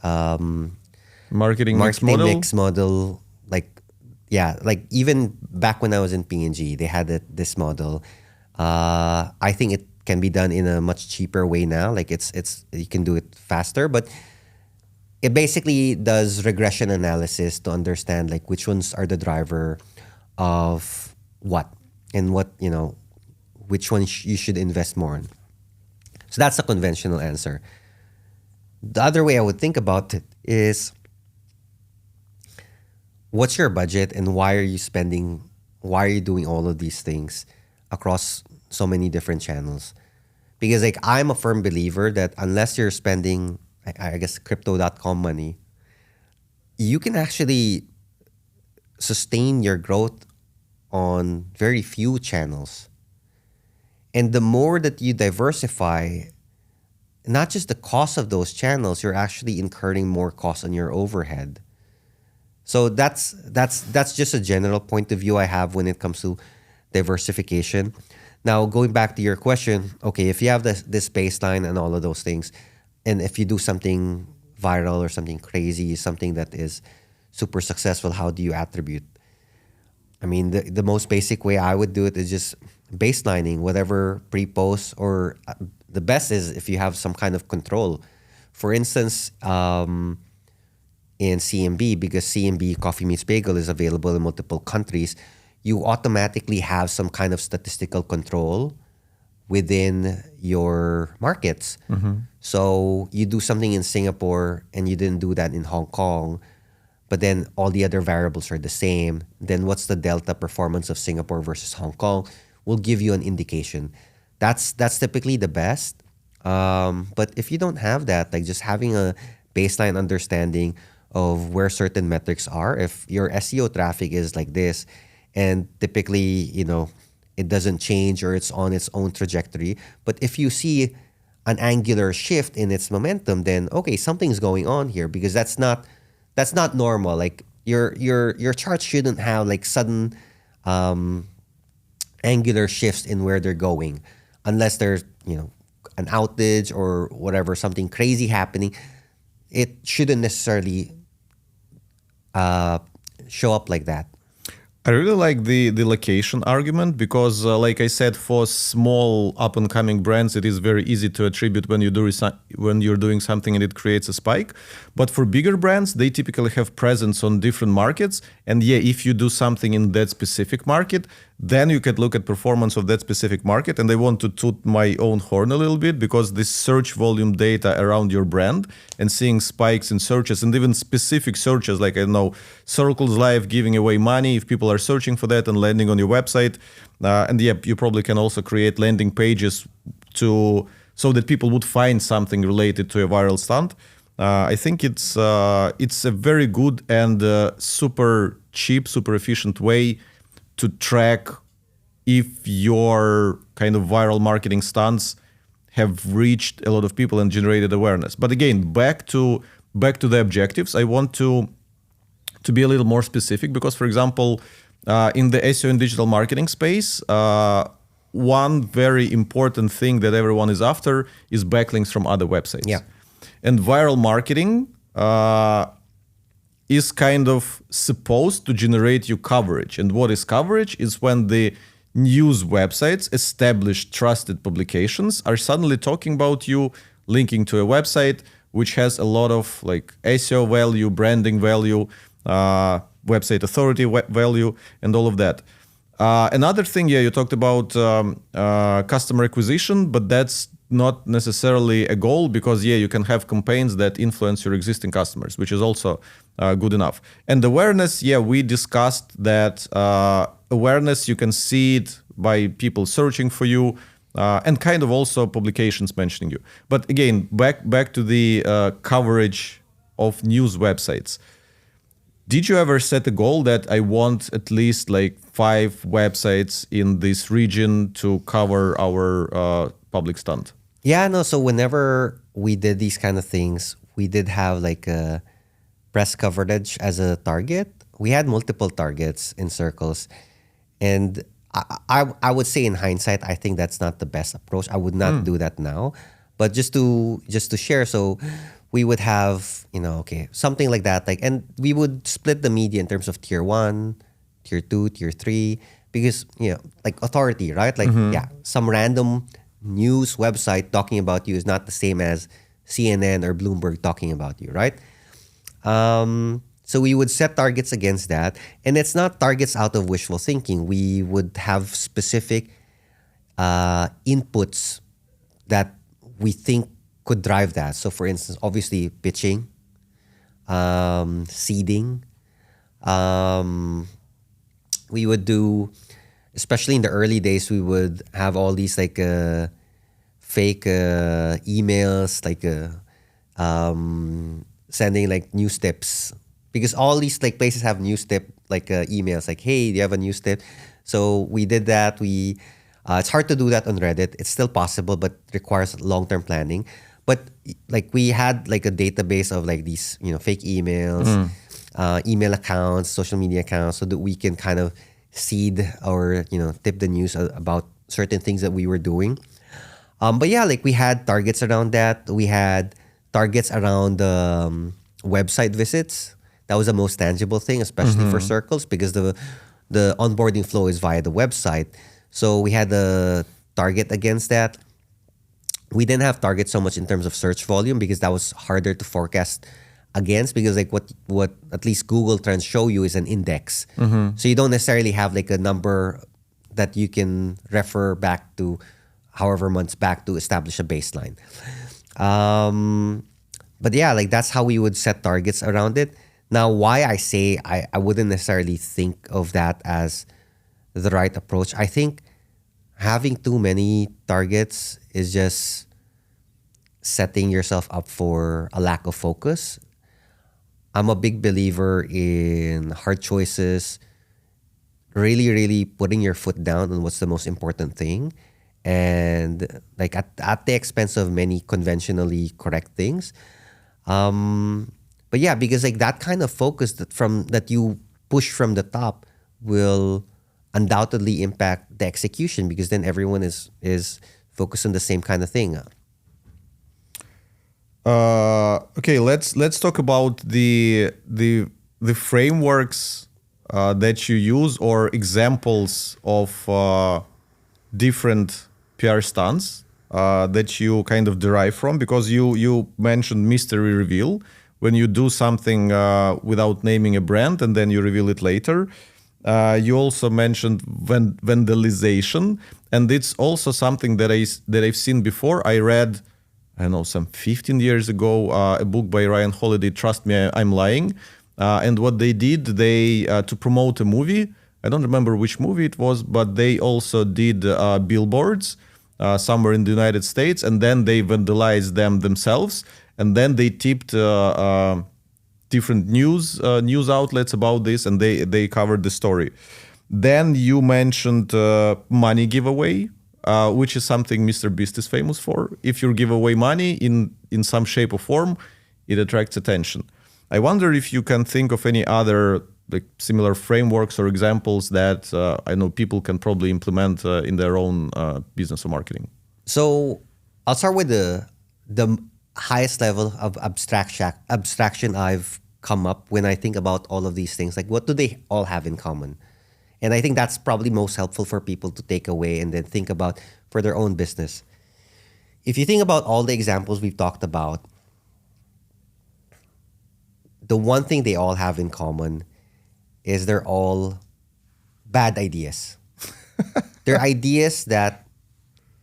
Marketing mix marketing model. mix model. Like, yeah, like even back when I was in P&G, they had this model. I think it can be done in a much cheaper way now. Like it's you can do it faster, but it basically does regression analysis to understand like which ones are the driver of what and what, which one you should invest more in. So that's a conventional answer. The other way I would think about it is, what's your budget and why are you doing all of these things across so many different channels? Because like I'm a firm believer that unless you're spending, I guess, crypto.com money, you can actually sustain your growth on very few channels. And the more that you diversify, not just the cost of those channels, you're actually incurring more costs on your overhead. So that's just a general point of view I have when it comes to diversification. Now, going back to your question, okay, if you have this baseline and all of those things, and if you do something viral or something crazy, something that is super successful, how do you attribute? I mean, the most basic way I would do it is just baselining whatever pre-post, or the best is if you have some kind of control. For instance, in CMB, because CMB Coffee Meets Bagel is available in multiple countries, you automatically have some kind of statistical control within your markets. So you do something in Singapore and you didn't do that in Hong Kong, but then all the other variables are the same. Then what's the delta performance of Singapore versus Hong Kong will give you an indication. That's typically the best. But if you don't have that, like just having a baseline understanding of where certain metrics are, if your SEO traffic is like this, and typically, it doesn't change or it's on its own trajectory. But if you see an angular shift in its momentum, then okay, something's going on here, because that's not normal. Like your chart shouldn't have like sudden angular shifts in where they're going, unless there's an outage or whatever, something crazy happening. It shouldn't necessarily show up like that. I really like the location argument, because like I said, for small up and coming brands, it is very easy to attribute when you're doing something and it creates a spike. But for bigger brands, they typically have presence on different markets. And yeah, if you do something in that specific market, then you could look at performance of that specific market. And I want to toot my own horn a little bit, because this search volume data around your brand and seeing spikes in searches and even specific searches, like I know Circles.Life giving away money if people are searching for that and landing on your website. And yeah, you probably can also create landing pages so that people would find something related to a viral stunt. I think it's a very good and super cheap, super efficient way to track if your kind of viral marketing stunts have reached a lot of people and generated awareness. But again, back to the objectives, I want to be a little more specific, because, for example, in the SEO and digital marketing space, one very important thing that everyone is after is backlinks from other websites. Yeah. And viral marketing is kind of supposed to generate you coverage. And what is coverage is when the news websites, established, trusted publications, are suddenly talking about you, linking to a website which has a lot of like SEO value, branding value, website authority value, and all of that. Another thing, yeah, you talked about customer acquisition, but that's not necessarily a goal, because yeah, you can have campaigns that influence your existing customers, which is also good enough. And awareness, yeah, we discussed that awareness, you can see it by people searching for you, and kind of also publications mentioning you. But again, back to the coverage of news websites. Did you ever set a goal that I want at least like 5 websites in this region to cover our public stunt? Yeah, no. So whenever we did these kind of things, we did have like a press coverage as a target. We had multiple targets in Circles, and I would say in hindsight, I think that's not the best approach. I would not do that now. But just to share, so we would have, okay, something like that, like, and we would split the media in terms of tier one, tier two, tier three, because like authority, right? Like, yeah, some random news website talking about you is not the same as CNN or Bloomberg talking about you, right? So we would set targets against that, and it's not targets out of wishful thinking. We would have specific inputs that we think could drive that. So, for instance, obviously pitching, seeding. We would do, especially in the early days, we would have all these like fake emails, like sending like news tips, because all these like places have news tip like emails, like, hey, do you have a news tip? So we did that. It's hard to do that on Reddit. It's still possible, but requires long-term planning. But like we had like a database of like these fake emails, email accounts, social media accounts, so that we can kind of seed or tip the news about certain things that we were doing. But yeah, like we had targets around that. We had targets around website visits. That was the most tangible thing, especially for Circles, because the onboarding flow is via the website. So we had a target against that. We didn't have targets so much in terms of search volume, because that was harder to forecast against, because like what at least Google tries to show you is an index. So you don't necessarily have like a number that you can refer back to however months back to establish a baseline. But yeah, like that's how we would set targets around it. Now, why I say I wouldn't necessarily think of that as the right approach. I think having too many targets is just setting yourself up for a lack of focus. I'm a big believer in hard choices, really, really putting your foot down on what's the most important thing, and like at the expense of many conventionally correct things. But yeah, because like that kind of focus that you push from the top will undoubtedly impact the execution, because then everyone is focused on the same kind of thing. Okay, let's talk about the frameworks that you use, or examples of different PR stunts that you kind of derive from, because you mentioned mystery reveal, when you do something without naming a brand and then you reveal it later. You also mentioned vandalization, and it's also something that I've seen before. I read, I don't know, some 15 years ago, a book by Ryan Holiday, Trust Me, I'm Lying. And what they did, to promote a movie, I don't remember which movie it was, but they also did billboards somewhere in the United States, and then they vandalized them themselves, and then they tipped different news outlets about this, and they covered the story. Then you mentioned money giveaway, which is something Mr. Beast is famous for. If you give away money in some shape or form, it attracts attention. I wonder if you can think of any other like similar frameworks or examples that I know people can probably implement in their own business or marketing. So I'll start with the highest level of abstraction I've come up when I think about all of these things. Like, what do they all have in common? And I think that's probably most helpful for people to take away and then think about for their own business. If you think about all the examples we've talked about, the one thing they all have in common is they're all bad ideas. They're ideas that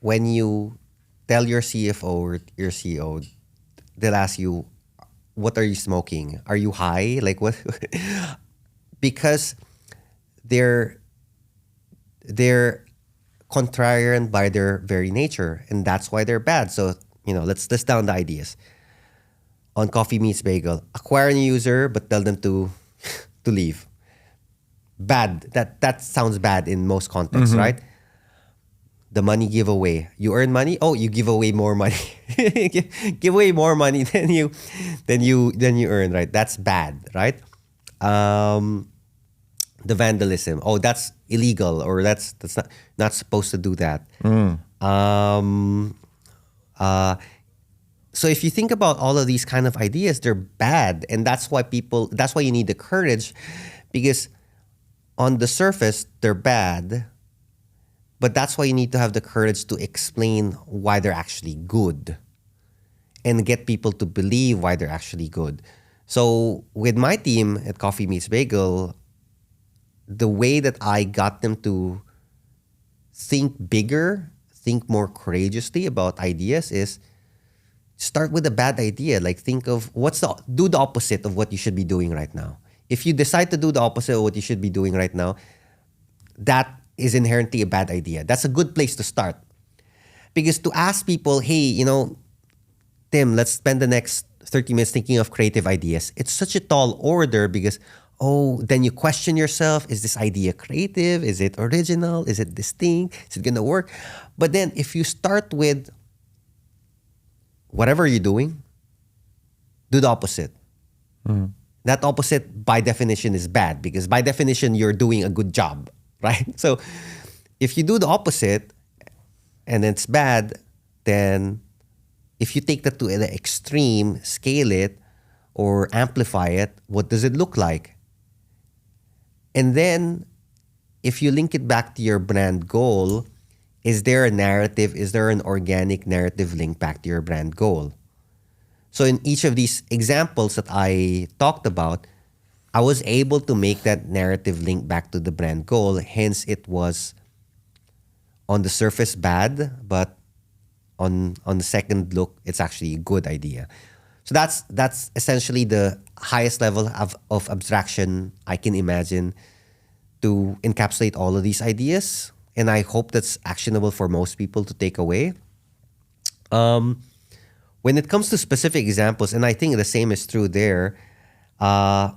when you tell your CFO or your CEO, they'll ask you, what are you smoking? Are you high? Like what? Because they're contrarian by their very nature, and that's why they're bad. So, let's list down the ideas. On Coffee Meets Bagel, acquire a new user but tell them to leave. Bad. That sounds bad in most contexts, right? the money giveaway. You earn money. Oh, you give away more money. Give away more money than you earn. Right? That's bad. Right? The vandalism. Oh, that's illegal, or that's not supposed to do that. So if you think about all of these kind of ideas, they're bad, and that's why you need the courage, because on the surface they're bad, but that's why you need to have the courage to explain why they're actually good and get people to believe why they're actually good. So with my team at Coffee Meets Bagel, the way that I got them to think bigger, think more courageously about ideas is start with a bad idea. Like think of do the opposite of what you should be doing right now. If you decide to do the opposite of what you should be doing right now, that is inherently a bad idea. That's a good place to start. Because to ask people, hey, Tim, let's spend the next 30 minutes thinking of creative ideas. It's such a tall order because, then you question yourself. Is this idea creative? Is it original? Is it distinct? Is it going to work? But then if you start with whatever you're doing, do the opposite. That opposite, by definition, is bad because by definition, you're doing a good job, right? So if you do the opposite and it's bad, then if you take that to the extreme, scale it or amplify it, what does it look like? And then if you link it back to your brand goal, is there a narrative? Is there an organic narrative link back to your brand goal? So in each of these examples that I talked about, I was able to make that narrative link back to the brand goal. Hence, it was on the surface bad, but on the second look, it's actually a good idea. So that's essentially the highest level of abstraction I can imagine to encapsulate all of these ideas. And I hope that's actionable for most people to take away. When it comes to specific examples, and I think the same is true there, one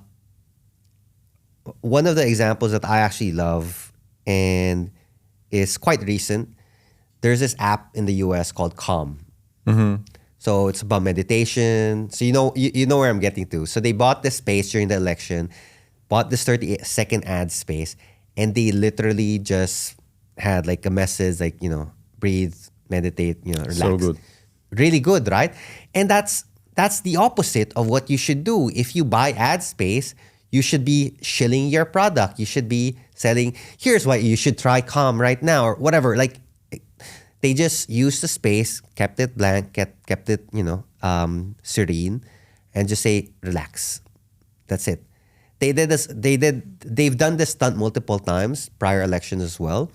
of the examples that I actually love and is quite recent, there's this app in the US called Calm. So it's about meditation. So you know where I'm getting to. So they bought this space during the election, bought this 30-second ad space, and they literally just had like a message like, breathe, meditate, relax. So good. Really good, right? And that's the opposite of what you should do. If you buy ad space, you should be shilling your product. You should be selling, here's why you should try Calm right now or whatever. Like they just used the space, kept it blank, kept it, serene, and just say, relax. That's it. They've done this stunt multiple times, prior elections as well.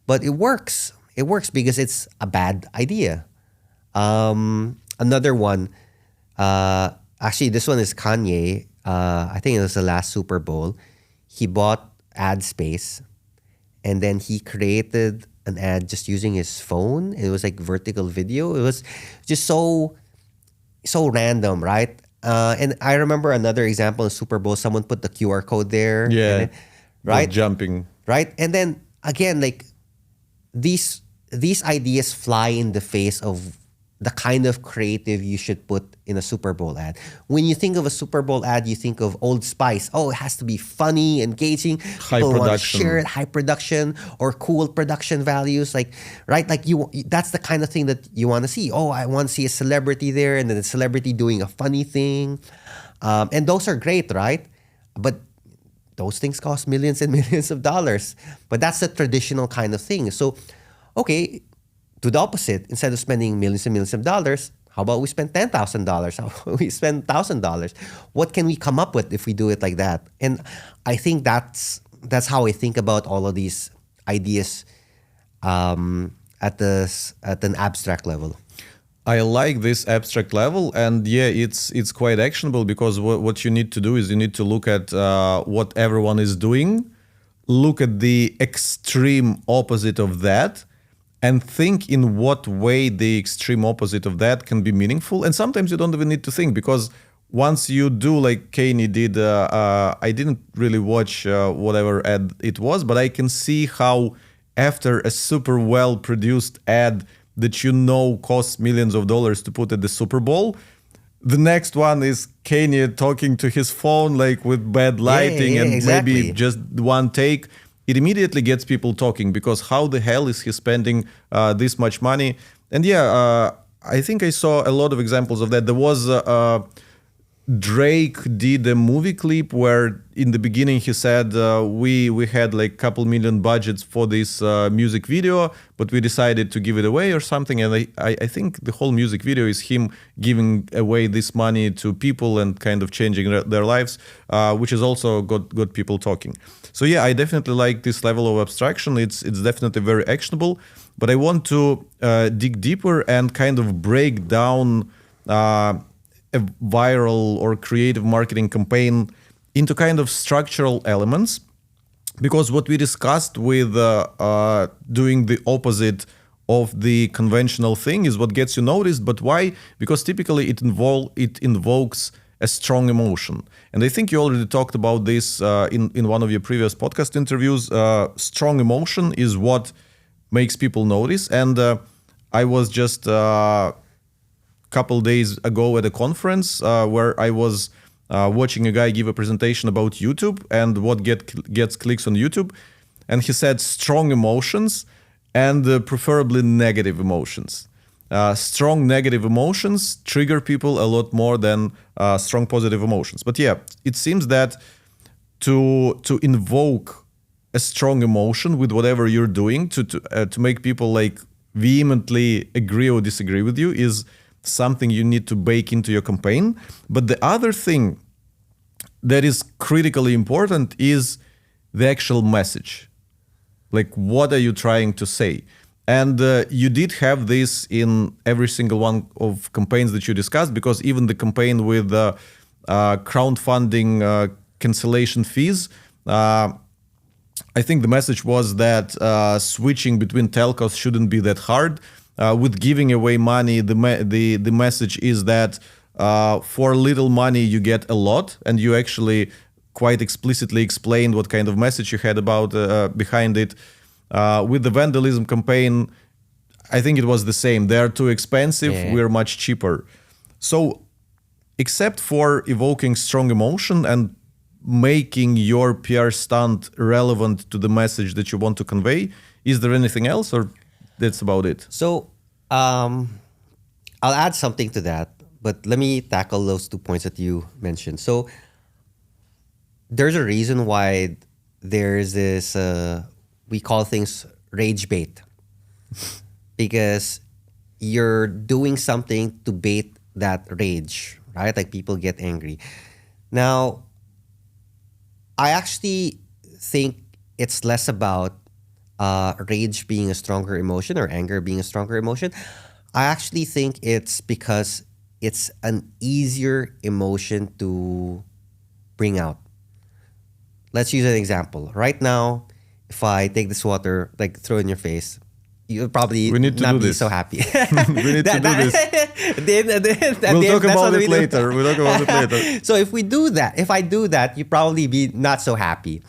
But it works. It works because it's a bad idea. Another one, actually this one is Kanye. I think it was the last Super Bowl. He bought ad space and then he created an ad just using his phone. It was like vertical video. It was just so random, right? And I remember another example in Super Bowl, someone put the QR code there. Yeah. Right? Jumping. Right? And then again, like these ideas fly in the face of the kind of creative you should put in a Super Bowl ad. When you think of a Super Bowl ad, you think of Old Spice. Oh, it has to be funny, engaging. High People want to production. share it, high production or cool production values. Like, right? Like that's the kind of thing that you want to see. Oh, I want to see a celebrity there and then a celebrity doing a funny thing. And those are great, right? But those things cost millions and millions of dollars. But that's the traditional kind of thing. So, okay, do the opposite. Instead of spending millions and millions of dollars, how about we spend $10,000? How about we spend $1,000? What can we come up with if we do it like that? And I think that's how I think about all of these ideas at an abstract level. I like this abstract level, and yeah, it's quite actionable because what you need to do is you need to look at what everyone is doing, look at the extreme opposite of that, and think in what way the extreme opposite of that can be meaningful. And sometimes you don't even need to think, because once you do like Kanye did, I didn't really watch whatever ad it was, but I can see how after a super well produced ad that you know costs millions of dollars to put at the Super Bowl. The next one is Kanye talking to his phone like with bad lighting and exactly. maybe just one take. It immediately gets people talking because how the hell is he spending this much money? And I think I saw a lot of examples of that. There was Drake did a movie clip where in the beginning he said we had like couple million budgets for this music video, but we decided to give it away or something. And I think the whole music video is him giving away this money to people and kind of changing their lives, which has also got people talking. So yeah, I definitely like this level of abstraction. It's definitely very actionable, but I want to dig deeper and kind of break down a viral or creative marketing campaign into kind of structural elements, because what we discussed with doing the opposite of the conventional thing is what gets you noticed. But why? Because typically it invokes a strong emotion. And I think you already talked about this in one of your previous podcast interviews. Strong emotion is what makes people notice. And I was just couple days ago at a conference where I was watching a guy give a presentation about YouTube and what gets clicks on YouTube. And he said strong emotions and preferably negative emotions. Strong negative emotions trigger people a lot more than strong positive emotions. But yeah, it seems that to invoke a strong emotion with whatever you're doing to make people like vehemently agree or disagree with you is something you need to bake into your campaign. But the other thing that is critically important is the actual message. Like, what are you trying to say? And you did have this in every single one of campaigns that you discussed, because even the campaign with crowdfunding cancellation fees, I think the message was that switching between telcos shouldn't be that hard. With giving away money, the message is that for little money you get a lot, and you actually quite explicitly explained what kind of message you had about behind it. With the vandalism campaign, I think it was the same. They are too expensive. Yeah. We're much cheaper. So, except for evoking strong emotion and making your PR stunt relevant to the message that you want to convey, is there anything else, or that's about it? So, I'll add something to that, but let me tackle those 2 points that you mentioned. So, there's a reason why there's this, we call things rage bait, because you're doing something to bait that rage, right? Like people get angry. Now, I actually think it's less about rage being a stronger emotion or anger being a stronger emotion. I actually think it's because it's an easier emotion to bring out. Let's use an example. Right now, if I take this water, like throw it in your face, you'll probably not be so happy. We need to do this. We'll talk about it later. So if I do that, you probably be not so happy.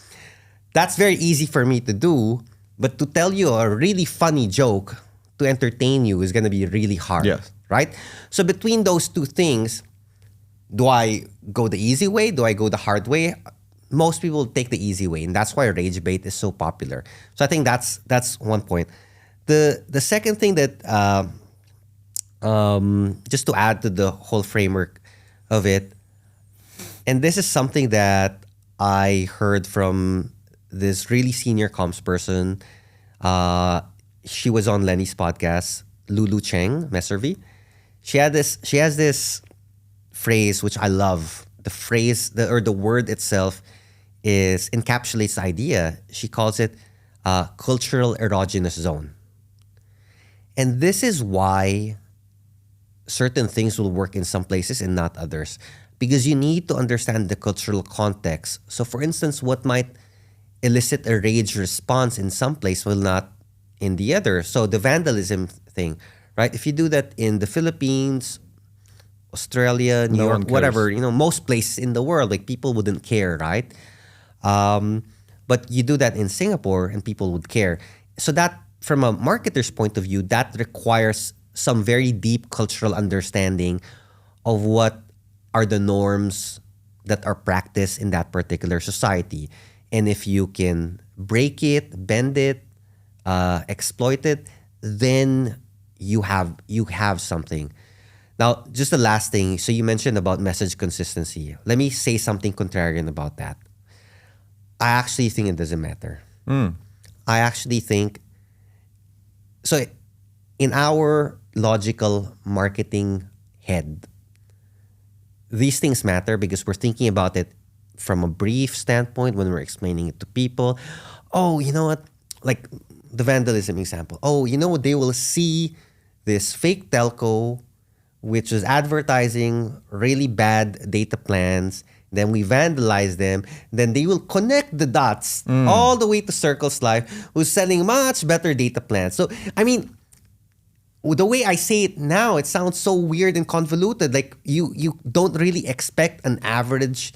That's very easy for me to do. But to tell you a really funny joke to entertain you is going to be really hard, yes. Right? So between those two things, do I go the easy way? Do I go the hard way? Most people take the easy way, and that's why rage bait is so popular. So I think that's one point. The second thing that just to add to the whole framework of it, and this is something that I heard from this really senior comms person. She was on Lenny's podcast, Lulu Cheng Messervy. She has this phrase which I love. The phrase the word itself encapsulates the idea. She calls it cultural erogenous zone. And this is why certain things will work in some places and not others, because you need to understand the cultural context. So for instance, what might elicit a rage response in some place will not in the other. So the vandalism thing, right? If you do that in the Philippines, Australia, New York, whatever, most places in the world, like people wouldn't care, right? But you do that in Singapore and people would care. so that from a marketer's point of view, that requires some very deep cultural understanding of what are the norms that are practiced in that particular society. And if you can break it, bend it, exploit it, then you have something. Now, just the last thing. So you mentioned about message consistency. Let me say something contrarian about that. I actually think it doesn't matter. I actually think so. In our logical marketing head, these things matter because we're thinking about it from a brief standpoint when we're explaining it to people. Oh, you know what? Like the vandalism example. Oh, you know what? They will see this fake telco, which is advertising really bad data plans. Then we vandalize them. Then they will connect the dots all the way to Circles.Life, who's selling much better data plans. So, I mean, the way I say it now, it sounds so weird and convoluted. Like you don't really expect an average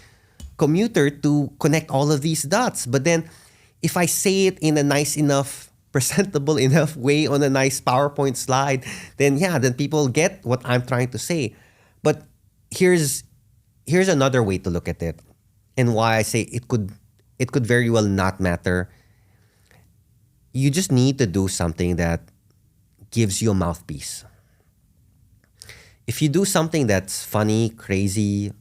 commuter to connect all of these dots. But then if I say it in a nice enough, presentable enough way on a nice PowerPoint slide, then people get what I'm trying to say. But here's another way to look at it, and why I say it could very well not matter. You just need to do something that gives you a mouthpiece. If you do something that's funny, crazy,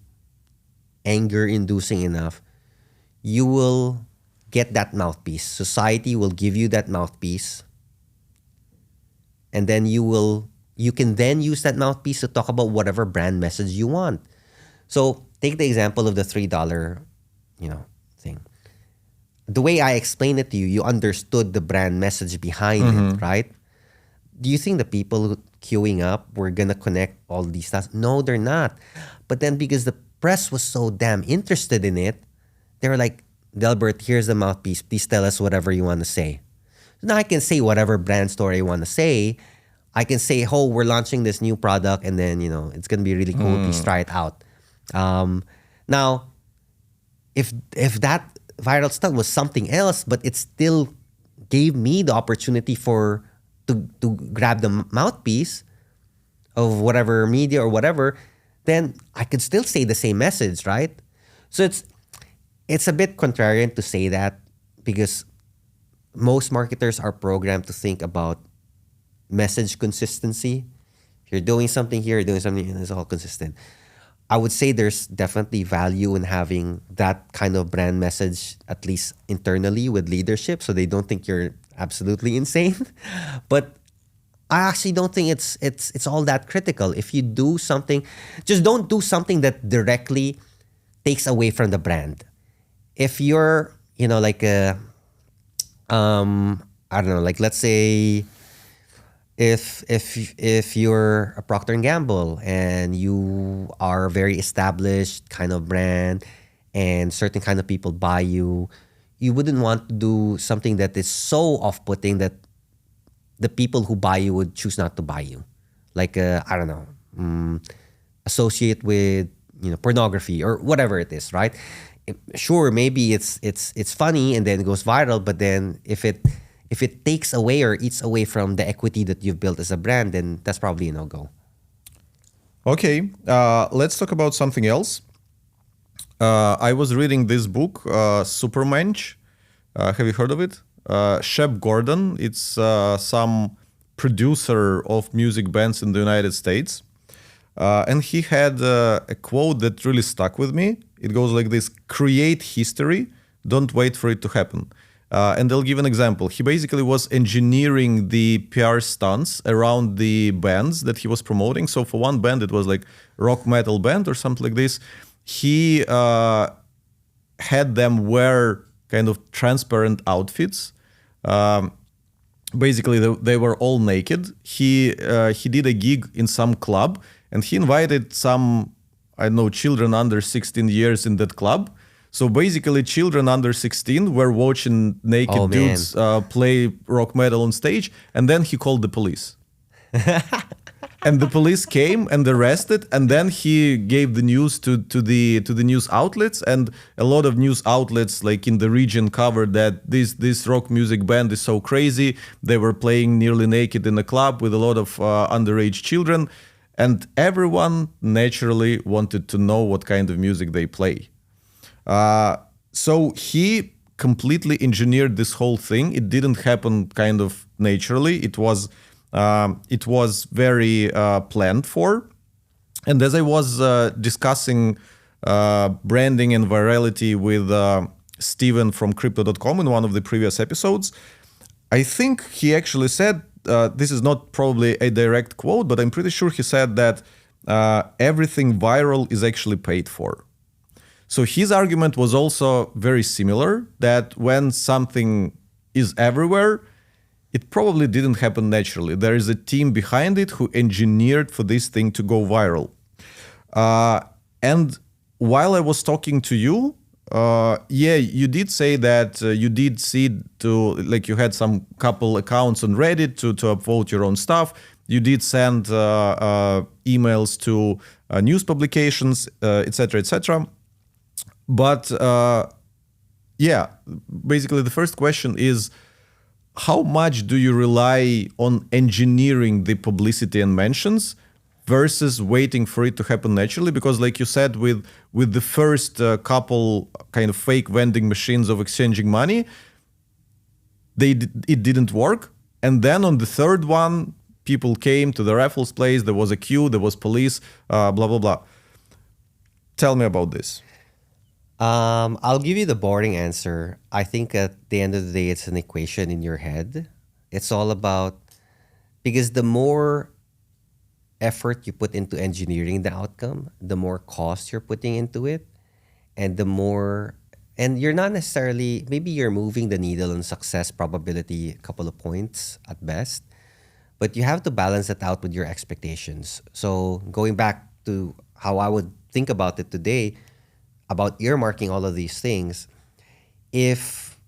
anger-inducing enough, you will get that mouthpiece. Society will give you that mouthpiece. And then you can then use that mouthpiece to talk about whatever brand message you want. So take the example of the $3, thing. The way I explained it to you, you understood the brand message behind it, right? Do you think the people queuing up were gonna connect all these stuff? No, they're not. But then because the press was so damn interested in it, they were like, Delbert, here's the mouthpiece. Please tell us whatever you want to say. So now I can say whatever brand story I want to say. I can say, oh, we're launching this new product, and then, it's going to be really cool. Please try it out. Now, if that viral stuff was something else, but it still gave me the opportunity to grab the mouthpiece of whatever media or whatever, then I could still say the same message, right? So it's a bit contrarian to say that because most marketers are programmed to think about message consistency. If you're doing something here, you're doing something, and it's all consistent. I would say there's definitely value in having that kind of brand message, at least internally with leadership, so they don't think you're absolutely insane. But I actually don't think it's all that critical. If you do something, just don't do something that directly takes away from the brand. If you're, like I don't know, like let's say if you're a Procter Gamble and you are a very established kind of brand and certain kind of people buy you, you wouldn't want to do something that is so off-putting that the people who buy you would choose not to buy you. Like, I don't know, associate with, pornography or whatever it is, right? Sure, maybe it's funny and then it goes viral, but then if it takes away or eats away from the equity that you've built as a brand, then that's probably a no-go. Okay, let's talk about something else. I was reading this book, Supermensch. Have you heard of it? Shep Gordon. It's some producer of music bands in the United States. And he had a quote that really stuck with me. It goes like this: create history, don't wait for it to happen. And I'll give an example. He basically was engineering the PR stunts around the bands that he was promoting. So for one band, it was like rock metal band or something like this. He had them wear kind of transparent outfits. Basically, they were all naked. He did a gig in some club, and he invited some, I don't know, children under 16 years in that club. So basically, children under 16 were watching naked dudes play rock metal on stage, and then he called the police. And the police came and arrested, and then he gave the news to the news outlets, and a lot of news outlets like in the region covered that this rock music band is so crazy. They were playing nearly naked in a club with a lot of underage children, and everyone naturally wanted to know what kind of music they play. So he completely engineered this whole thing. It didn't happen kind of naturally. It was very planned for. And as I was discussing branding and virality with Steven from Crypto.com in one of the previous episodes, I think he actually said, this is not probably a direct quote, but I'm pretty sure he said that everything viral is actually paid for. So his argument was also very similar, that when something is everywhere, it probably didn't happen naturally. There is a team behind it who engineered for this thing to go viral. And while I was talking to you, you did say that you did see like you had some couple accounts on Reddit to upvote your own stuff. You did send emails to news publications, etc., etc. But basically the first question is, how much do you rely on engineering the publicity and mentions versus waiting for it to happen naturally? Because like you said, with the first couple kind of fake vending machines of exchanging money, it didn't work. And then on the third one, people came to the raffles place, there was a queue, there was police, blah, blah, blah. Tell me about this. I'll give you the boring answer. I think at the end of the day, it's an equation in your head. It's all about, because the more effort you put into engineering the outcome, the more cost you're putting into it, and and you're not necessarily, maybe you're moving the needle on success probability a couple of points at best, but you have to balance it out with your expectations. So going back to how I would think about it today, about earmarking all of these things, if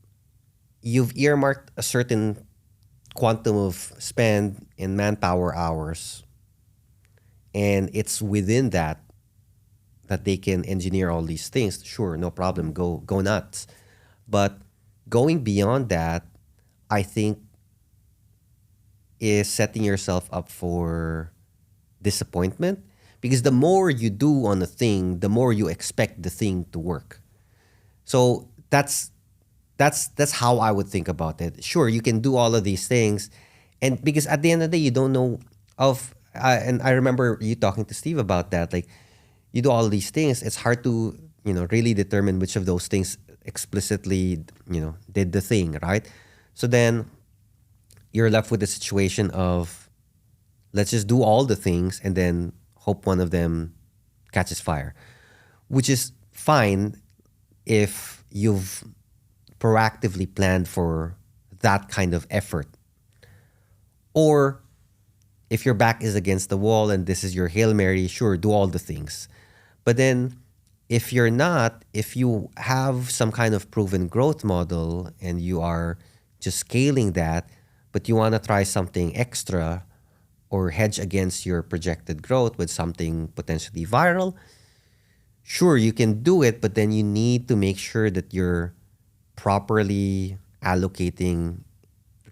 you've earmarked a certain quantum of spend in manpower hours, and it's within that they can engineer all these things, sure, no problem, go nuts. But going beyond that, I think, is setting yourself up for disappointment. Because the more you do on a thing, the more you expect the thing to work. So that's how I would think about it. Sure, you can do all of these things, and because at the end of the day, you don't know and I remember you talking to Steve about that. Like, you do all these things, it's hard to really determine which of those things explicitly did the thing, right? So then you're left with the situation of, let's just do all the things and then hope one of them catches fire, which is fine if you've proactively planned for that kind of effort. Or if your back is against the wall and this is your Hail Mary, sure, do all the things. But then if you're not, if you have some kind of proven growth model and you are just scaling that, but you want to try something extra, or hedge against your projected growth with something potentially viral, sure, you can do it, but then you need to make sure that you're properly allocating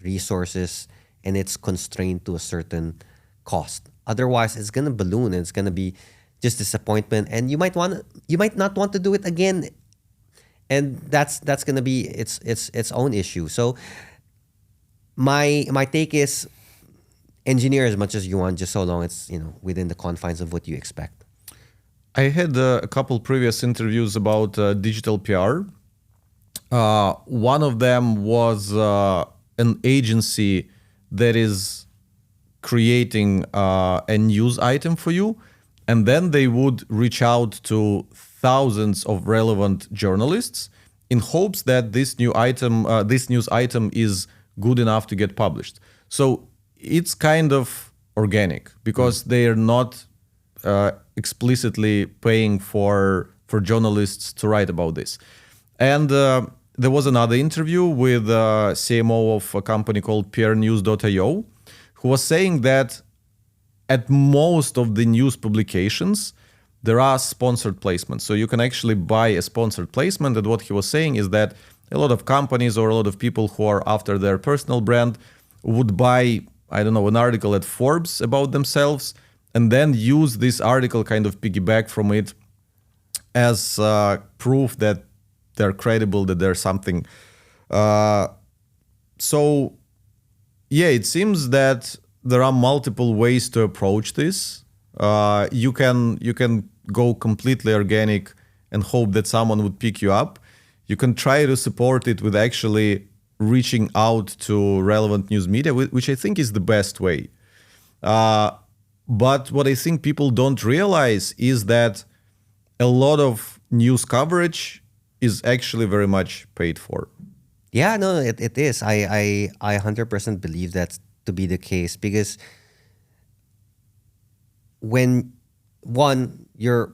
resources and it's constrained to a certain cost. Otherwise, it's going to balloon and it's going to be just disappointment, and you might not want to do it again, and that's going to be its own issue. So my take is, engineer as much as you want, just so long it's within the confines of what you expect. I had a couple previous interviews about digital PR. One of them was an agency that is creating a news item for you, and then they would reach out to thousands of relevant journalists in hopes that this news item is good enough to get published. So it's kind of organic because they are not explicitly paying for journalists to write about this. And there was another interview with CMO of a company called PRnews.io, who was saying that at most of the news publications, there are sponsored placements. So you can actually buy a sponsored placement. And what he was saying is that a lot of companies or a lot of people who are after their personal brand would buy, I don't know, an article at Forbes about themselves and then use this article, kind of piggyback from it as proof that they're credible, that there's something. So yeah, it seems that there are multiple ways to approach this. You can go completely organic and hope that someone would pick you up. You can try to support it with actually reaching out to relevant news media, which I think is the best way. But what I think people don't realize is that a lot of news coverage is actually very much paid for. Yeah, no, it is. I 100% believe that to be the case because when one you're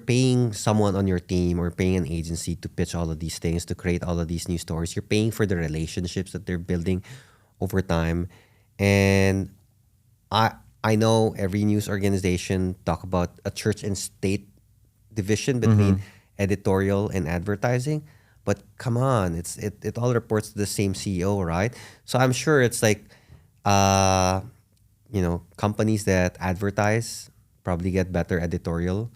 paying someone on your team or paying an agency to pitch all of these things, to create all of these new stories, you're paying for the relationships that they're building over time. And I know every news organization talk about a church and state division between editorial and advertising. But come on, it all reports to the same CEO, right? So I'm sure it's like companies that advertise probably get better editorial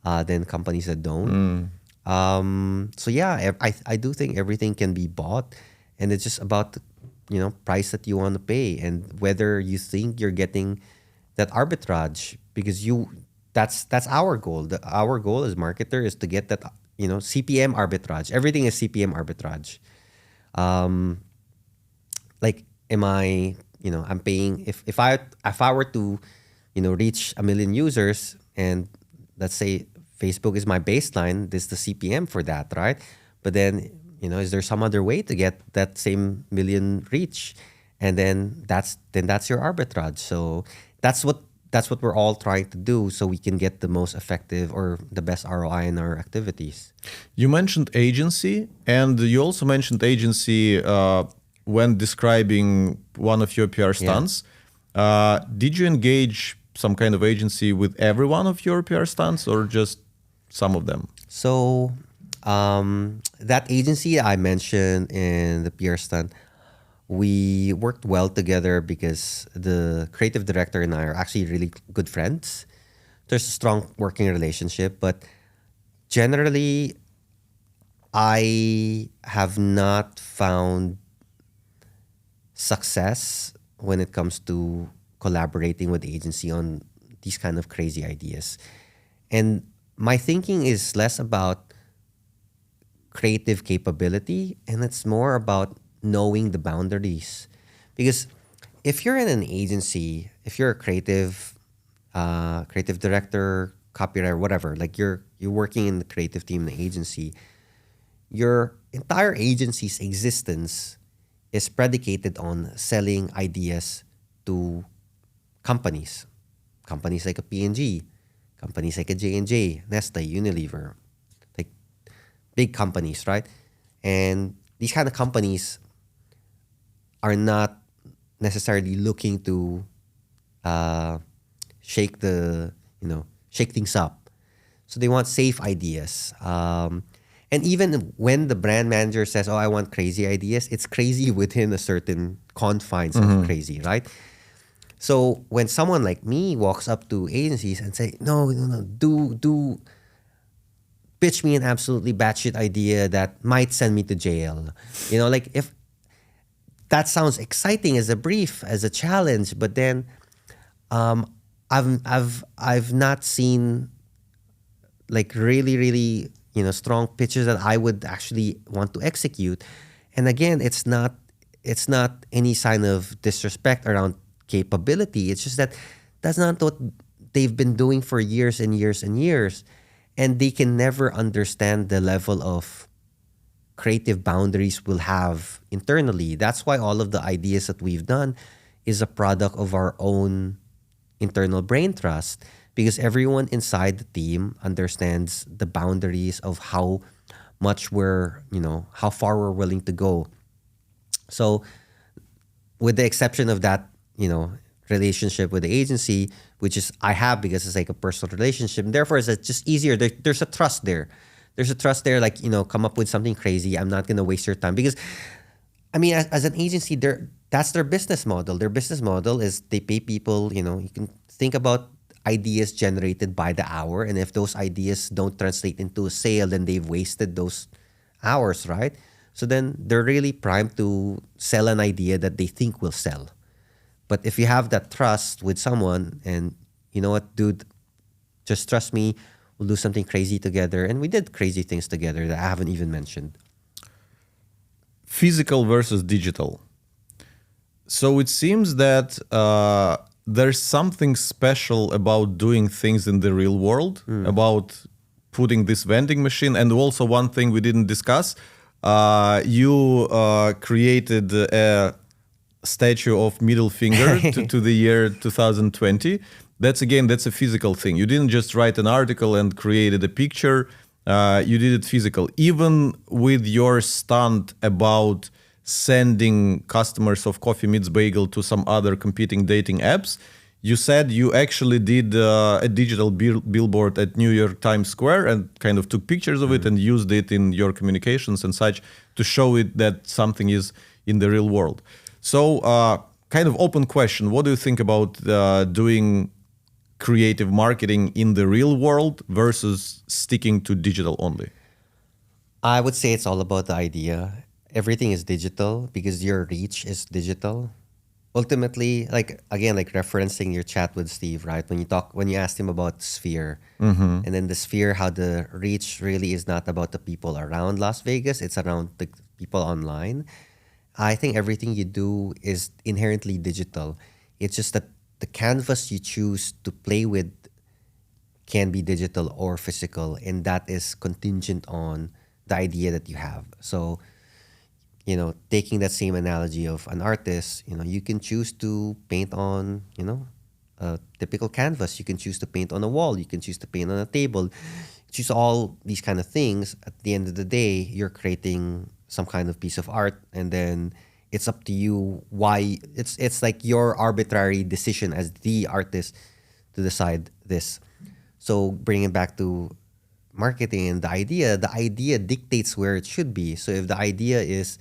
than companies that don't. So yeah, I do think everything can be bought, and it's just about the price that you want to pay and whether you think you're getting that arbitrage because that's our goal. Our goal as marketer is to get that CPM arbitrage. Everything is CPM arbitrage. Like am I I'm paying if I were to reach 1 million users and let's say Facebook is my baseline, this is the CPM for that, right? But then is there some other way to get that same million reach? And then that's your arbitrage. So that's what we're all trying to do so we can get the most effective or the best ROI in our activities. You mentioned agency, and you also mentioned agency when describing one of your PR stunts. Did you engage some kind of agency with every one of your PR stunts or just some of them? So that agency I mentioned in the PR stunt, we worked well together because the creative director and I are actually really good friends. There's a strong working relationship, but generally, I have not found success when it comes to collaborating with the agency on these kind of crazy ideas. And my thinking is less about creative capability and it's more about knowing the boundaries. Because if you're in an agency, if you're a creative director, copywriter, whatever, like you're working in the creative team in the agency, your entire agency's existence is predicated on selling ideas to companies like a P&G, companies like a J&J, Nestle, Unilever, like big companies, right? And these kind of companies are not necessarily looking to shake things up. So they want safe ideas. And even when the brand manager says, "Oh, I want crazy ideas," it's crazy within a certain confines of crazy, right? So when someone like me walks up to agencies and say, "No, do pitch me an absolutely batshit idea that might send me to jail," like if that sounds exciting as a brief, as a challenge, but then I've not seen like really strong pitches that I would actually want to execute. And again, it's not any sign of disrespect around capability. It's just that that's not what they've been doing for years and years and years, and they can never understand the level of creative boundaries we'll have internally. That's why all of the ideas that we've done is a product of our own internal brain trust, because everyone inside the team understands the boundaries of how much how far we're willing to go. So with the exception of that, relationship with the agency, which is I have because it's like a personal relationship. And therefore, it's just easier. There's a trust there. There's a trust there. Like, come up with something crazy. I'm not gonna waste your time because, I mean, as an agency, that's their business model. Their business model is they pay people. You can think about ideas generated by the hour, and if those ideas don't translate into a sale, then they've wasted those hours, right? So then they're really primed to sell an idea that they think will sell. But if you have that trust with someone, and you know what, dude, just trust me, we'll do something crazy together, and we did crazy things together that I haven't even mentioned. Physical versus digital. So it seems that there's something special about doing things in the real world, about putting this vending machine. And also one thing we didn't discuss, you created a statue of middle finger to the year 2020. That's a physical thing. You didn't just write an article and created a picture. You did it physical. Even with your stunt about sending customers of Coffee Meets Bagel to some other competing dating apps, you said you actually did a digital billboard at New York Times Square and kind of took pictures of it and used it in your communications and such to show it that something is in the real world. So kind of open question. What do you think about doing creative marketing in the real world versus sticking to digital only? I would say it's all about the idea. Everything is digital because your reach is digital. Ultimately, like again, like referencing your chat with Steve, right? When you asked him about Sphere, and then the Sphere, how the reach really is not about the people around Las Vegas, it's around the people online. I think everything you do is inherently digital. It's just that the canvas you choose to play with can be digital or physical, and that is contingent on the idea that you have. So, taking that same analogy of an artist, you can choose to paint on, a typical canvas. You can choose to paint on a wall. You can choose to paint on a table. Choose all these kind of things. At the end of the day, you're creating some kind of piece of art, and then it's up to you why it's like your arbitrary decision as the artist to decide this. So bringing it back to marketing and the idea dictates where it should be. So if the idea is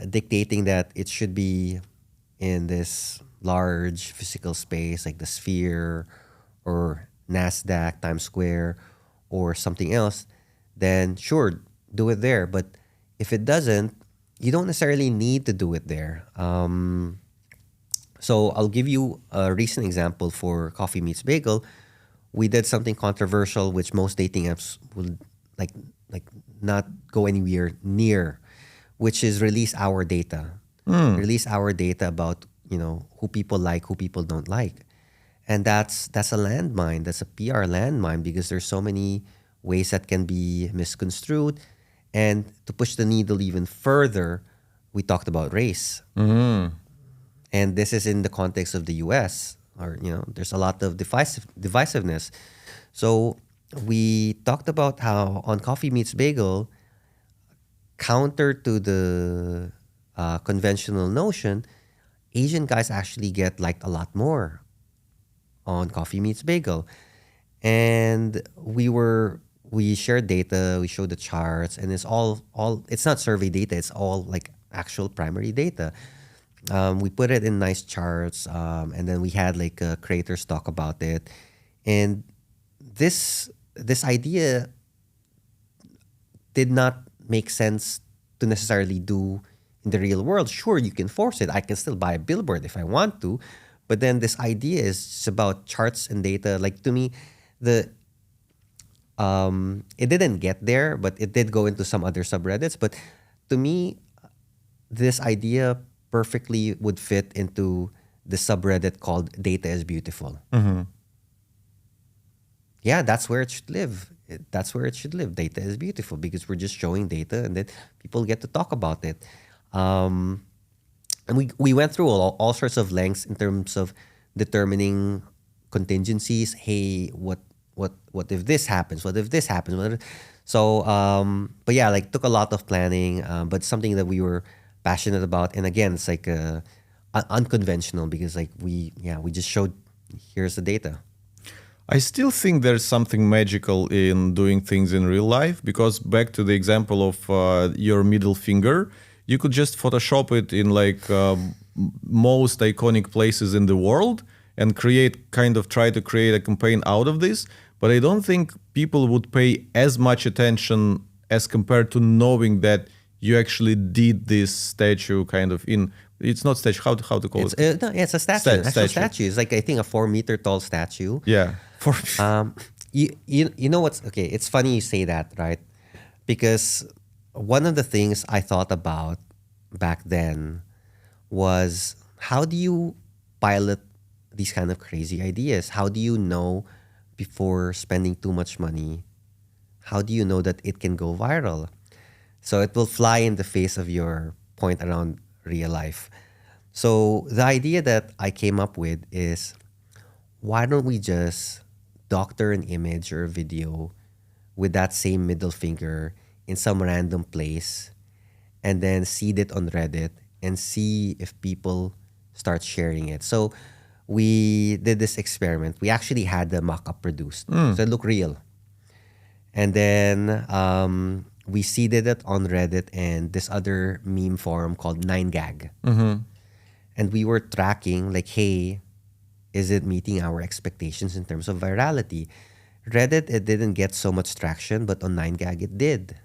dictating that it should be in this large physical space like the Sphere or NASDAQ, Times Square, or something else, then sure, do it there. But if it doesn't, you don't necessarily need to do it there. So I'll give you a recent example for Coffee Meets Bagel. We did something controversial, which most dating apps will like not go anywhere near, which is release our data. Release our data about who people like, who people don't like, and that's a landmine. That's a PR landmine because there's so many ways that can be misconstrued. And to push the needle even further, we talked about race, and this is in the context of the U.S. or there's a lot of divisiveness. So we talked about how on Coffee Meets Bagel, counter to the conventional notion, Asian guys actually get liked a lot more on Coffee Meets Bagel. And we shared data, we showed the charts, and it's all it's not survey data, it's all like actual primary data. We put it in nice charts, and then we had like creators talk about it. And this idea did not make sense to necessarily do in the real world. Sure, you can force it. I can still buy a billboard if I want to. But then this idea is just about charts and data. Like to me, it didn't get there, but it did go into some other subreddits. But to me, this idea perfectly would fit into the subreddit called Data is Beautiful. Yeah, that's where it should live. That's where it should live. Data is beautiful because we're just showing data and then people get to talk about it. And we went through all sorts of lengths in terms of determining contingencies. Hey, what if this happens? What if this happens? But yeah, like took a lot of planning, but something that we were passionate about. And again, it's like a unconventional because like we just showed here's the data. I still think there's something magical in doing things in real life because back to the example of your middle finger, you could just Photoshop it in like most iconic places in the world and try to create a campaign out of this. But I don't think people would pay as much attention as compared to knowing that you actually did this statue kind of in. It's not statue. How to call It's it? no, it's a statue. An actual statue. It's like I think a 4 meter tall statue. Yeah. For You know what's okay? It's funny you say that, right? Because one of the things I thought about back then was how do you pilot these kind of crazy ideas? How do you know before spending too much money? How do you know that it can go viral? So it will fly in the face of your point around real life. So the idea that I came up with is why don't we just doctor an image or a video with that same middle finger in some random place and then seed it on Reddit and see if people start sharing it. So we did this experiment. We actually had the mock-up produced. So it looked real. And then we seeded it on Reddit and this other meme forum called 9gag. And we were tracking like, hey, is it meeting our expectations in terms of virality? Reddit, it didn't get so much traction, but on 9gag, it did.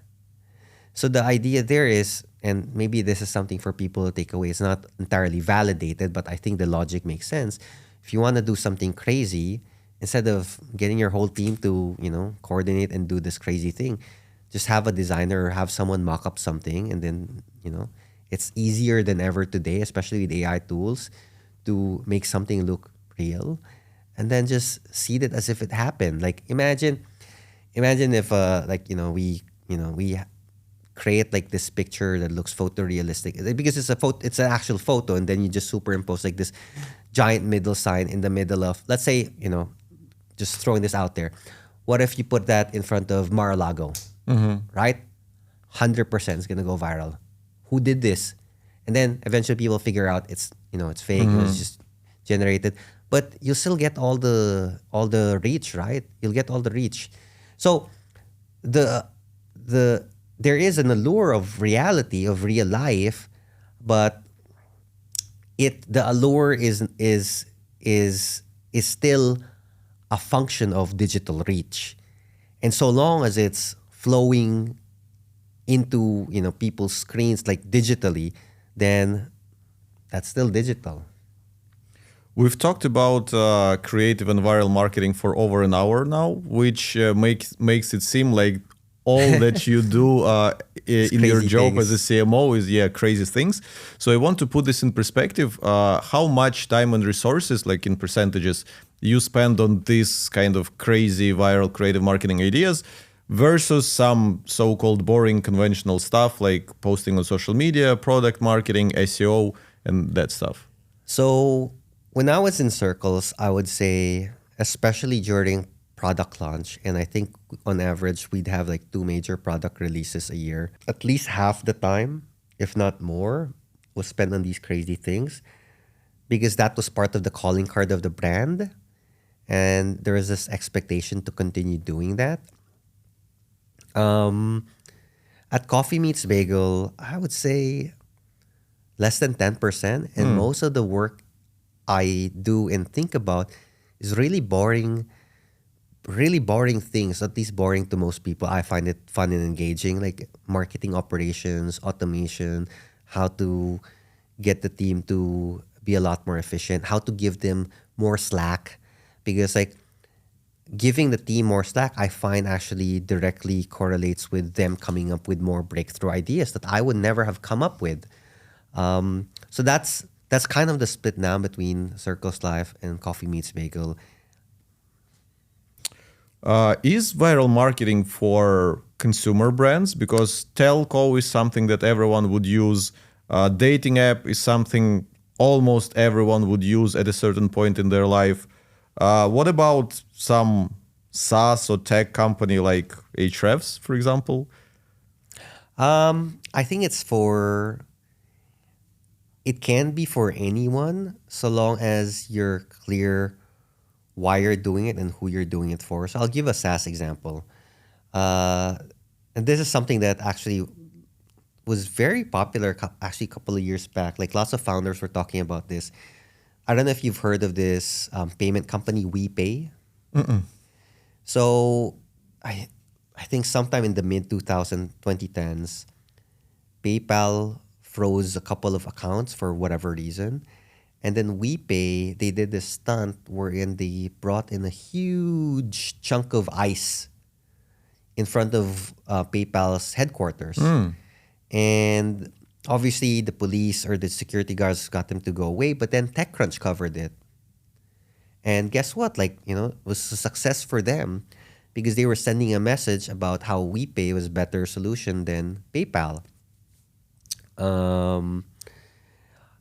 So the idea there is, and maybe this is something for people to take away, it's not entirely validated, but I think the logic makes sense. If you want to do something crazy, instead of getting your whole team to, coordinate and do this crazy thing, just have a designer or have someone mock up something and then, it's easier than ever today, especially with AI tools, to make something look real and then just seed it as if it happened. Like imagine if we create like this picture that looks photorealistic because it's an actual photo and then you just superimpose like this giant middle sign in the middle of, let's say, just throwing this out there. What if you put that in front of Mar-a-Lago, right? 100% is going to go viral. Who did this? And then eventually people figure out it's fake. It was just generated. But you'll still get all the reach, right? You'll get all the reach. So there is an allure of reality, of real life, but the allure is still a function of digital reach. And so long as it's flowing into people's screens like digitally, then that's still digital. We've talked about creative and viral marketing for over an hour now, which makes it seem like all that you do in your job things. as a CMO is crazy things. So I want to put this in perspective. How much time and resources, like in percentages, you spend on this kind of crazy viral creative marketing ideas versus some so-called boring conventional stuff like posting on social media, product marketing, SEO, and that stuff? So when I was in Circles, I would say, especially during product launch, and I think on average we'd have like 2 major product releases a year, at least half the time, if not more, was spent on these crazy things because that was part of the calling card of the brand. And there is this expectation to continue doing that. At Coffee Meets Bagel, I would say less than 10%. And most of the work I do and think about is really boring things, at least boring to most people. I find it fun and engaging, like marketing operations, automation, how to get the team to be a lot more efficient, how to give them more slack. Because like giving the team more slack, I find actually directly correlates with them coming up with more breakthrough ideas that I would never have come up with. So that's kind of the split now between Circles.Life and Coffee Meets Bagel. Is viral marketing for consumer brands? Because telco is something that everyone would use. Dating app is something almost everyone would use at a certain point in their life. What about some SaaS or tech company like Ahrefs, for example? I think it's for it can be for anyone so long as you're clear why you're doing it and who you're doing it for. So I'll give a SaaS example. Uh, and this is something that actually was very popular actually a couple of years back. Like lots of founders were talking about this. I don't know if you've heard of this payment company, WePay. So I think sometime in the mid 2010s, PayPal froze a couple of accounts for whatever reason. And then WePay, they did this stunt wherein they brought in a huge chunk of ice in front of PayPal's headquarters. And obviously, the police or the security guards got them to go away, but then TechCrunch covered it. And guess what? Like, it was a success for them because they were sending a message about how WePay was a better solution than PayPal.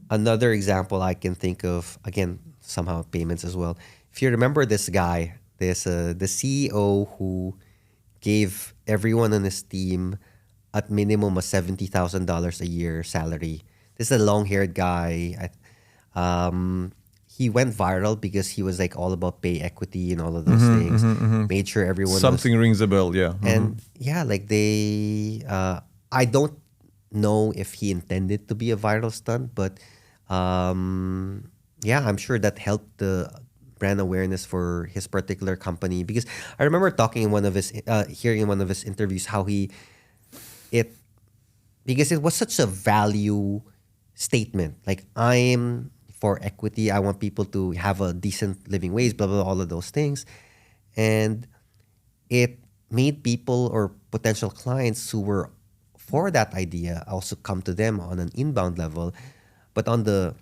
Another example I can think of, again, somehow payments as well. If you remember this guy, the CEO who gave everyone on his team at minimum a $70,000 a year salary. This is a long-haired guy. He went viral because he was like all about pay equity and all of those things. Made sure everyone Something rings a bell, yeah. And yeah, like I don't know if he intended to be a viral stunt, but yeah, I'm sure that helped the brand awareness for his particular company. Because I remember talking in hearing in one of his interviews how because it was such a value statement. Like, I'm for equity. I want people to have a decent living wage, blah, blah, blah, all of those things. And it made people or potential clients who were for that idea also come to them on an inbound level. But on the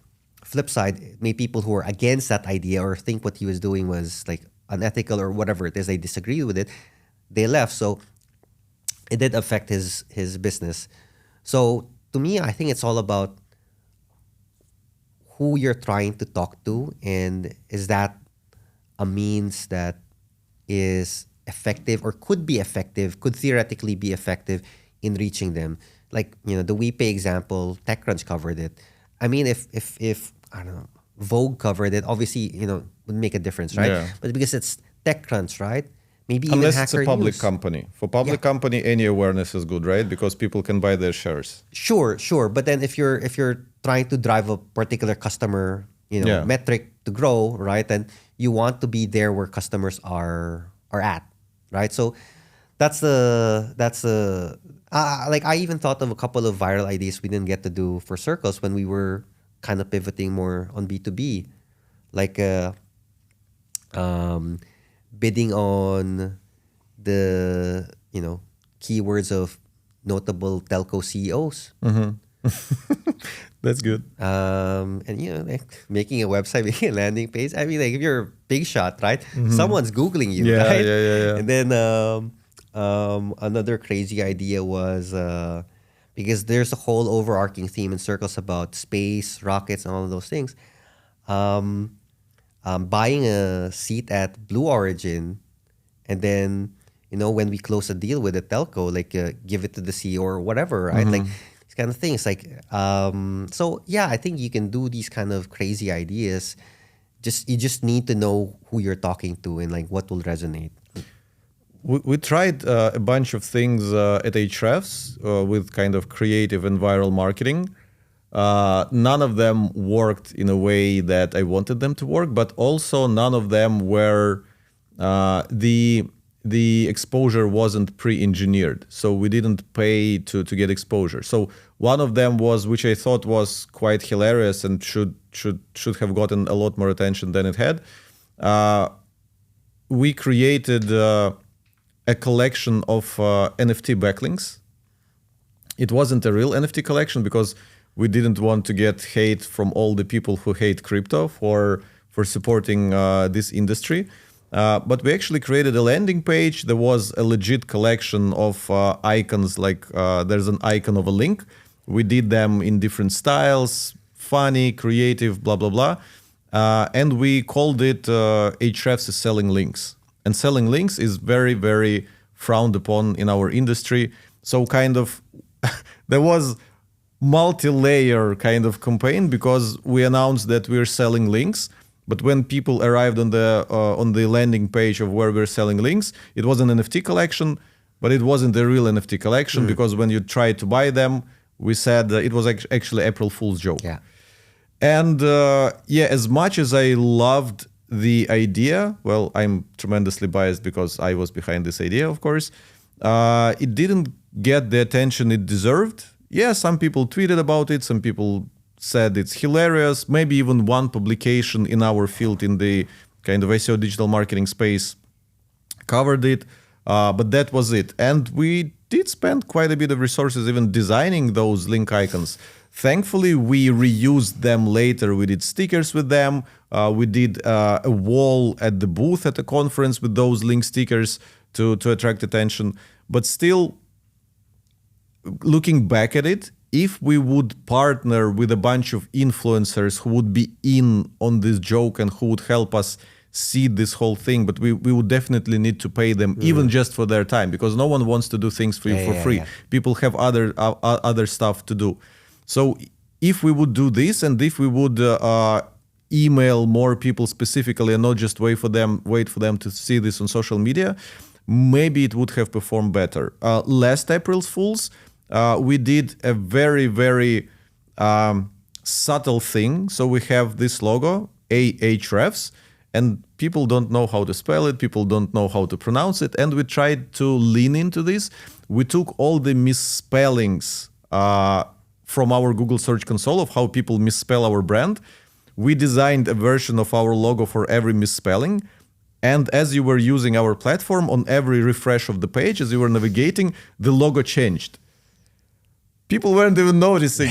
flip side, it made people who were against that idea or think what he was doing was like unethical or whatever it is, they disagree with it, they left. So it did affect his business. So to me, I think it's all about who you're trying to talk to, and is that a means that is effective or could theoretically be effective in reaching them. Like, the WePay example, TechCrunch covered it. I mean, if I don't know, Vogue covered it, obviously, would make a difference, right? Yeah. But because it's TechCrunch, right? Maybe Unless even it's a Hacker public News. company. For public company, any awareness is good, right? Because people can buy their shares. Sure. But then if you're trying to drive a particular customer, metric to grow, right? Then you want to be there where customers are at, right? So that's the like, I even thought of a couple of viral ideas we didn't get to do for Circles when we were kind of pivoting more on B2B, like bidding on the keywords of notable telco CEOs. That's good. And like making a website, making a landing page. I mean, like, if you're a big shot, right? Someone's Googling you, Yeah, right? yeah. And then another crazy idea was because there's a whole overarching theme in Circles about space, rockets, and all of those things. Buying a seat at Blue Origin, and then when we close a deal with a telco, like give it to the CEO or whatever, right? Like these kind of things. Like so yeah, I think you can do these kind of crazy ideas. You just need to know who you're talking to and like what will resonate. We tried a bunch of things at Hrefs with kind of creative and viral marketing. None of them worked in a way that I wanted them to work, but also none of them were the exposure wasn't pre-engineered, so we didn't pay to get exposure. So one of them was, which I thought was quite hilarious and should have gotten a lot more attention than it had. We created a collection of NFT backlinks. It wasn't a real NFT collection because we didn't want to get hate from all the people who hate crypto for supporting this industry. But we actually created a landing page. There was a legit collection of icons, like there's an icon of a link. We did them in different styles, funny, creative, blah, blah, blah. And we called it Hrefs is selling links. And selling links is very, very frowned upon in our industry. So kind of there was multi-layer kind of campaign because we announced that we're selling links. But when people arrived on the landing page of where we're selling links, it was an NFT collection, but it wasn't the real NFT collection because when you tried to buy them, we said it was actually April Fool's joke. Yeah. And as much as I loved the idea, well, I'm tremendously biased because I was behind this idea, of course. It didn't get the attention it deserved. Yeah, some people tweeted about it. Some people said it's hilarious. Maybe even one publication in our field in the kind of SEO digital marketing space covered it. But that was it. And we did spend quite a bit of resources even designing those link icons. Thankfully, we reused them later. We did stickers with them. We did a wall at the booth at the conference with those link stickers to attract attention. But still, looking back at it, if we would partner with a bunch of influencers who would be in on this joke and who would help us see this whole thing, but we would definitely need to pay them even just for their time, because no one wants to do things for you for free. Yeah. People have other stuff to do. So if we would do this, and if we would email more people specifically and not just wait for them to see this on social media, maybe it would have performed better. Last April's Fools, we did a very, very subtle thing. So we have this logo, Ahrefs, and people don't know how to spell it. People don't know how to pronounce it. And we tried to lean into this. We took all the misspellings from our Google Search Console of how people misspell our brand. We designed a version of our logo for every misspelling. And as you were using our platform, on every refresh of the page, as you were navigating, the logo changed. People weren't even noticing,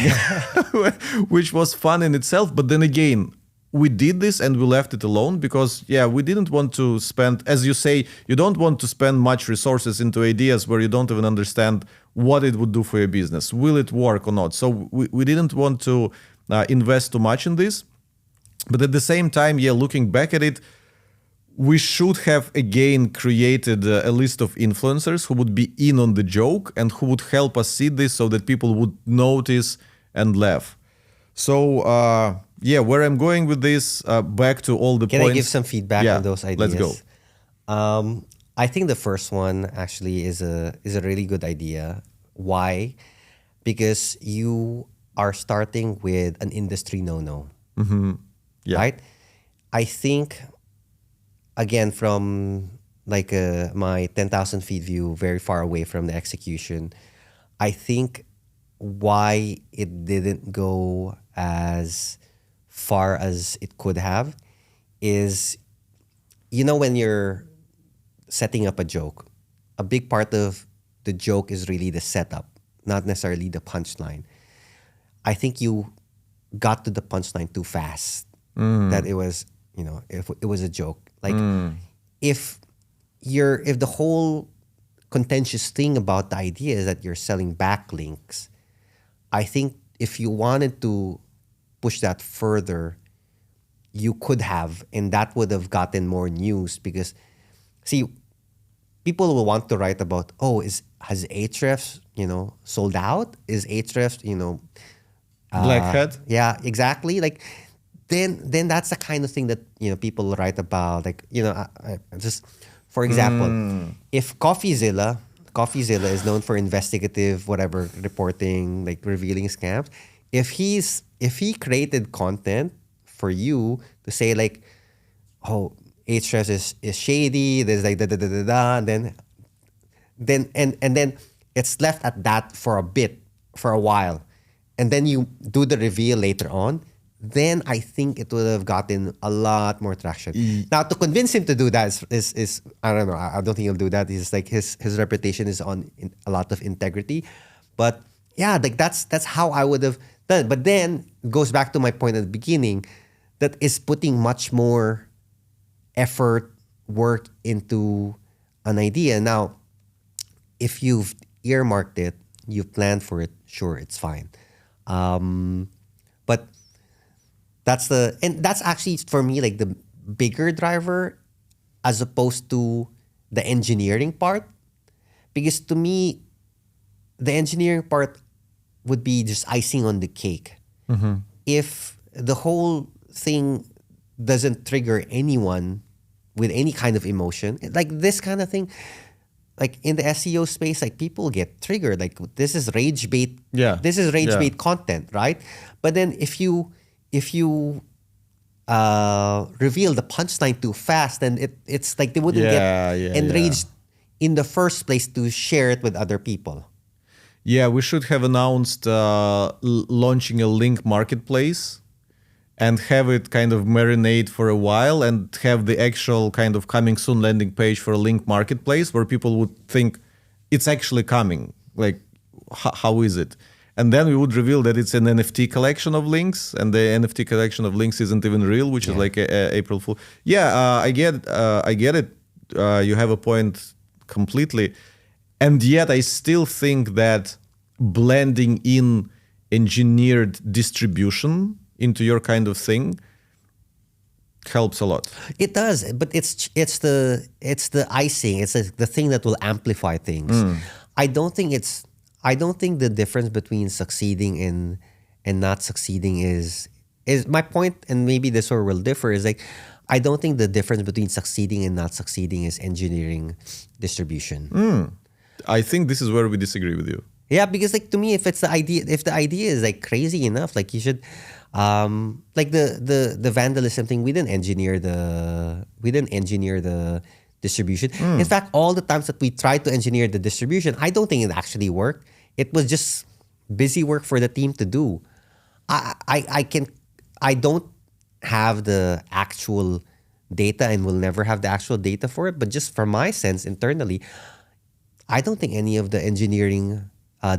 which was fun in itself. But then again, we did this and we left it alone because, we didn't want to spend, as you say, you don't want to spend much resources into ideas where you don't even understand what it would do for your business. Will it work or not? So we didn't want to invest too much in this. But at the same time, looking back at it, we should have again created a list of influencers who would be in on the joke and who would help us see this so that people would notice and laugh. So, where I'm going with this, back to all the points. Can I give some feedback on those ideas? Let's go. I think the first one actually is a really good idea. Why? Because you are starting with an industry no-no. Mm-hmm. Yeah. Right? I think, again, from like my 10,000 feet view, very far away from the execution, I think why it didn't go as far as it could have is, when you're setting up a joke, a big part of the joke is really the setup, not necessarily the punchline. I think you got to the punchline too fast. That it was, if it was a joke. Like if the whole contentious thing about the idea is that you're selling backlinks, I think if you wanted to push that further, you could have, and that would have gotten more news because, see, people will want to write about, has Ahrefs, sold out? Is Ahrefs, Black hat? Yeah, exactly. Like, then that's the kind of thing that, people write about. Like, I just, for example, if CoffeeZilla is known for investigative, whatever, reporting, like revealing scams. If he created content for you to say like, Ahrefs is shady, there's like and then it's left at that for a while. And then you do the reveal later on, then I think it would have gotten a lot more traction. Now, to convince him to do that is I don't know. I don't think he'll do that. He's like his reputation is on a lot of integrity. But yeah, like that's how I would have done it. But then it goes back to my point at the beginning, that is putting much more effort, work into an idea. Now, if you've earmarked it, you've planned for it, sure, it's fine. But that's actually for me like the bigger driver as opposed to the engineering part. Because to me, the engineering part would be just icing on the cake. If the whole thing doesn't trigger anyone with any kind of emotion, like this kind of thing, like in the SEO space, like people get triggered. Like this is rage bait. Yeah. This is rage Yeah. bait content, right? But then if you reveal the punchline too fast, then it's like they wouldn't Yeah, get yeah, enraged in the first place to share it with other people. Yeah, we should have announced launching a link marketplace and have it kind of marinate for a while and have the actual kind of coming soon landing page for a link marketplace where people would think it's actually coming. Like, how is it? And then we would reveal that it's an NFT collection of links, and the NFT collection of links isn't even real, which is like a April Fool. Yeah, I get it. You have a point completely. And yet I still think that blending in engineered distribution into your kind of thing helps a lot. It does, but it's the icing. It's the thing that will amplify things. I don't think the difference between succeeding and not succeeding is my point, and maybe this or will differ, is like I don't think the difference between succeeding and not succeeding is engineering distribution. I think this is where we disagree with you. Yeah, because like to me, if the idea is like crazy enough, like you should, like the vandalism thing, we didn't engineer the distribution. In fact, all the times that we tried to engineer the distribution, I don't think it actually worked. It was just busy work for the team to do. I don't have the actual data and will never have the actual data for it, but just from my sense internally, I don't think any of the engineering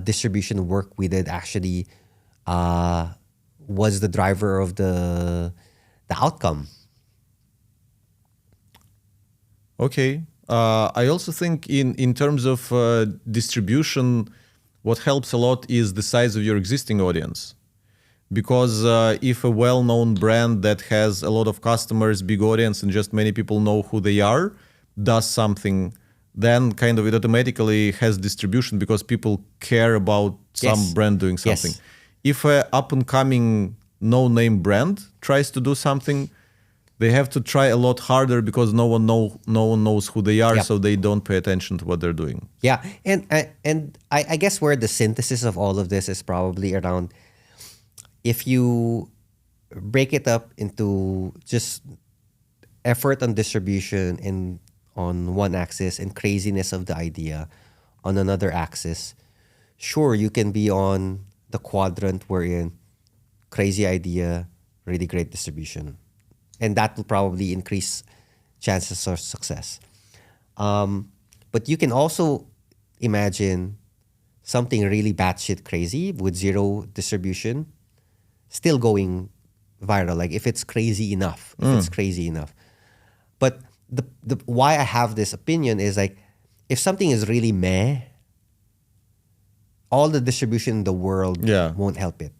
distribution work we did actually was the driver of the outcome. Okay. I also think in terms of distribution, what helps a lot is the size of your existing audience. Because if a well-known brand that has a lot of customers, big audience, and just many people know who they are, does something, then kind of it automatically has distribution because people care about some brand doing something. Yes. If a up-and-coming no-name brand tries to do something, they have to try a lot harder because no one knows who they are, so they don't pay attention to what they're doing. Yeah, and I guess where the synthesis of all of this is probably around, if you break it up into just effort on distribution and on one axis and craziness of the idea on another axis, sure, you can be on the quadrant wherein crazy idea, really great distribution. And that will probably increase chances of success. But you can also imagine something really batshit crazy with zero distribution still going viral, like if it's crazy enough. But the why I have this opinion is like, if something is really meh, all the distribution in the world won't help it.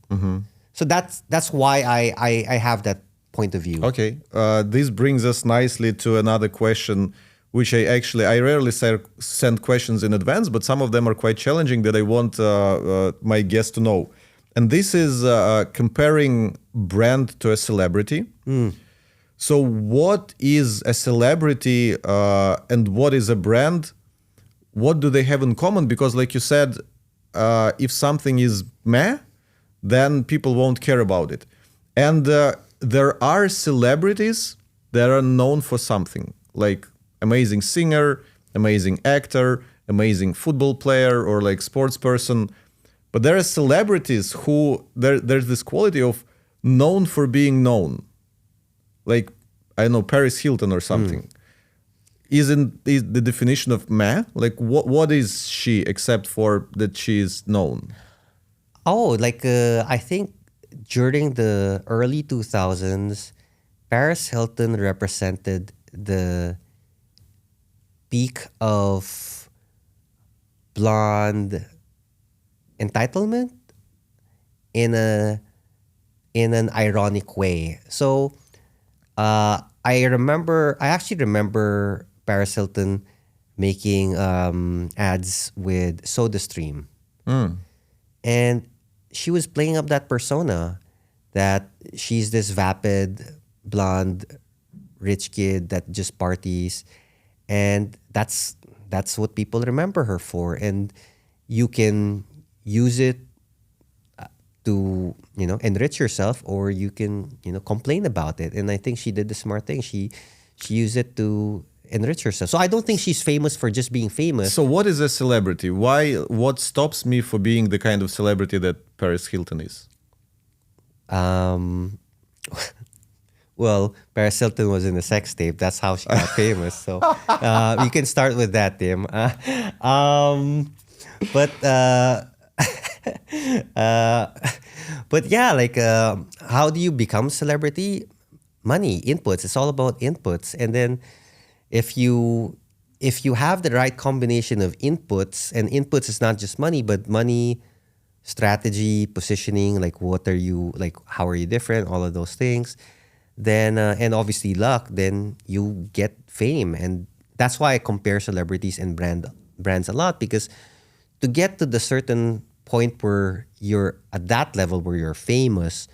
So that's why I have that point of view. Okay, this brings us nicely to another question, which I rarely send questions in advance, but some of them are quite challenging that I want my guests to know. And this is comparing brand to a celebrity. So what is a celebrity and what is a brand? What do they have in common? Because like you said, if something is meh, then people won't care about it. And there are celebrities that are known for something, like amazing singer, amazing actor, amazing football player, or like sports person. But there are celebrities who, there's this quality of known for being known. Like, I don't know, Paris Hilton or something. Is the definition of meh? Like, what is she except for that she is known? Oh, like I think during the early 2000s, Paris Hilton represented the peak of blonde entitlement in an ironic way. So I actually remember Paris Hilton making ads with SodaStream. And she was playing up that persona that she's this vapid, blonde, rich kid that just parties, and that's what people remember her for. And you can use it to enrich yourself, or you can complain about it. And I think she did the smart thing. She used it to enrich herself. So I don't think she's famous for just being famous. So what is a celebrity? What stops me for being the kind of celebrity that Paris Hilton is? Well, Paris Hilton was in a sex tape. That's how she got famous. So you can start with that, Tim. But but yeah, like how do you become celebrity? Money, inputs. It's all about inputs. And then if you have the right combination of inputs, and inputs is not just money, but money, strategy, positioning, like what are you, like how are you different, all of those things, then and obviously luck, then you get fame. And that's why I compare celebrities and brands a lot, because to get to the certain point where you're at that level where you're famous,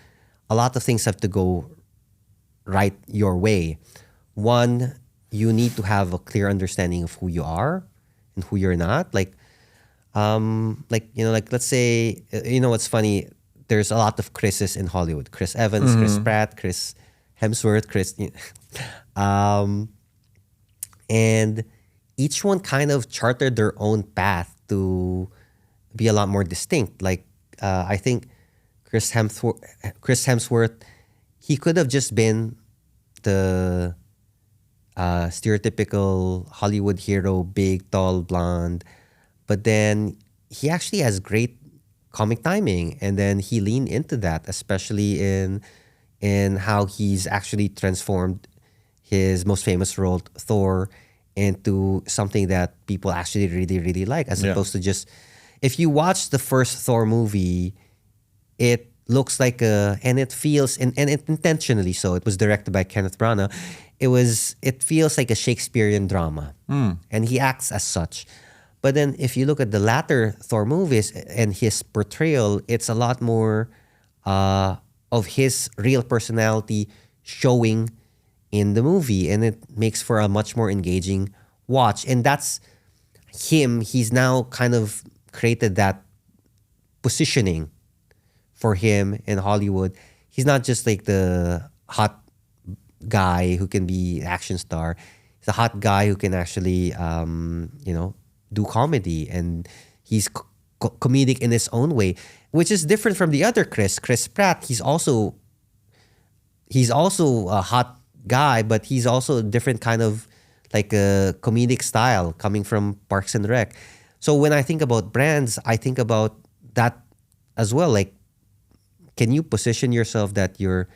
a lot of things have to go right your way. One, you need to have a clear understanding of who you are and who you're not. Like let's say, what's funny, there's a lot of Chris's in Hollywood. Chris Evans, Chris Pratt, Chris Hemsworth, and each one kind of chartered their own path to be a lot more distinct. Like I think Chris Hemsworth, he could have just been the stereotypical Hollywood hero, big, tall, blonde, but then he actually has great comic timing, and then he leaned into that, especially in how he's actually transformed his most famous role, Thor, into something that people actually really, really like, as opposed to just, if you watch the first Thor movie, it looks like and it feels, and it intentionally so, it was directed by Kenneth Branagh, it feels like a Shakespearean drama, and he acts as such. But then if you look at the latter Thor movies and his portrayal, it's a lot more of his real personality showing in the movie, and it makes for a much more engaging watch. And that's him. He's now kind of created that positioning for him in Hollywood. He's not just like the hot guy who can be action star. He's a hot guy who can actually, do comedy, and he's comedic in his own way, which is different from the other Chris Pratt. He's also a hot guy, but he's also a different kind of like a comedic style coming from Parks and Rec. So when I think about brands, I think about that as well. Like, can you position yourself that you're,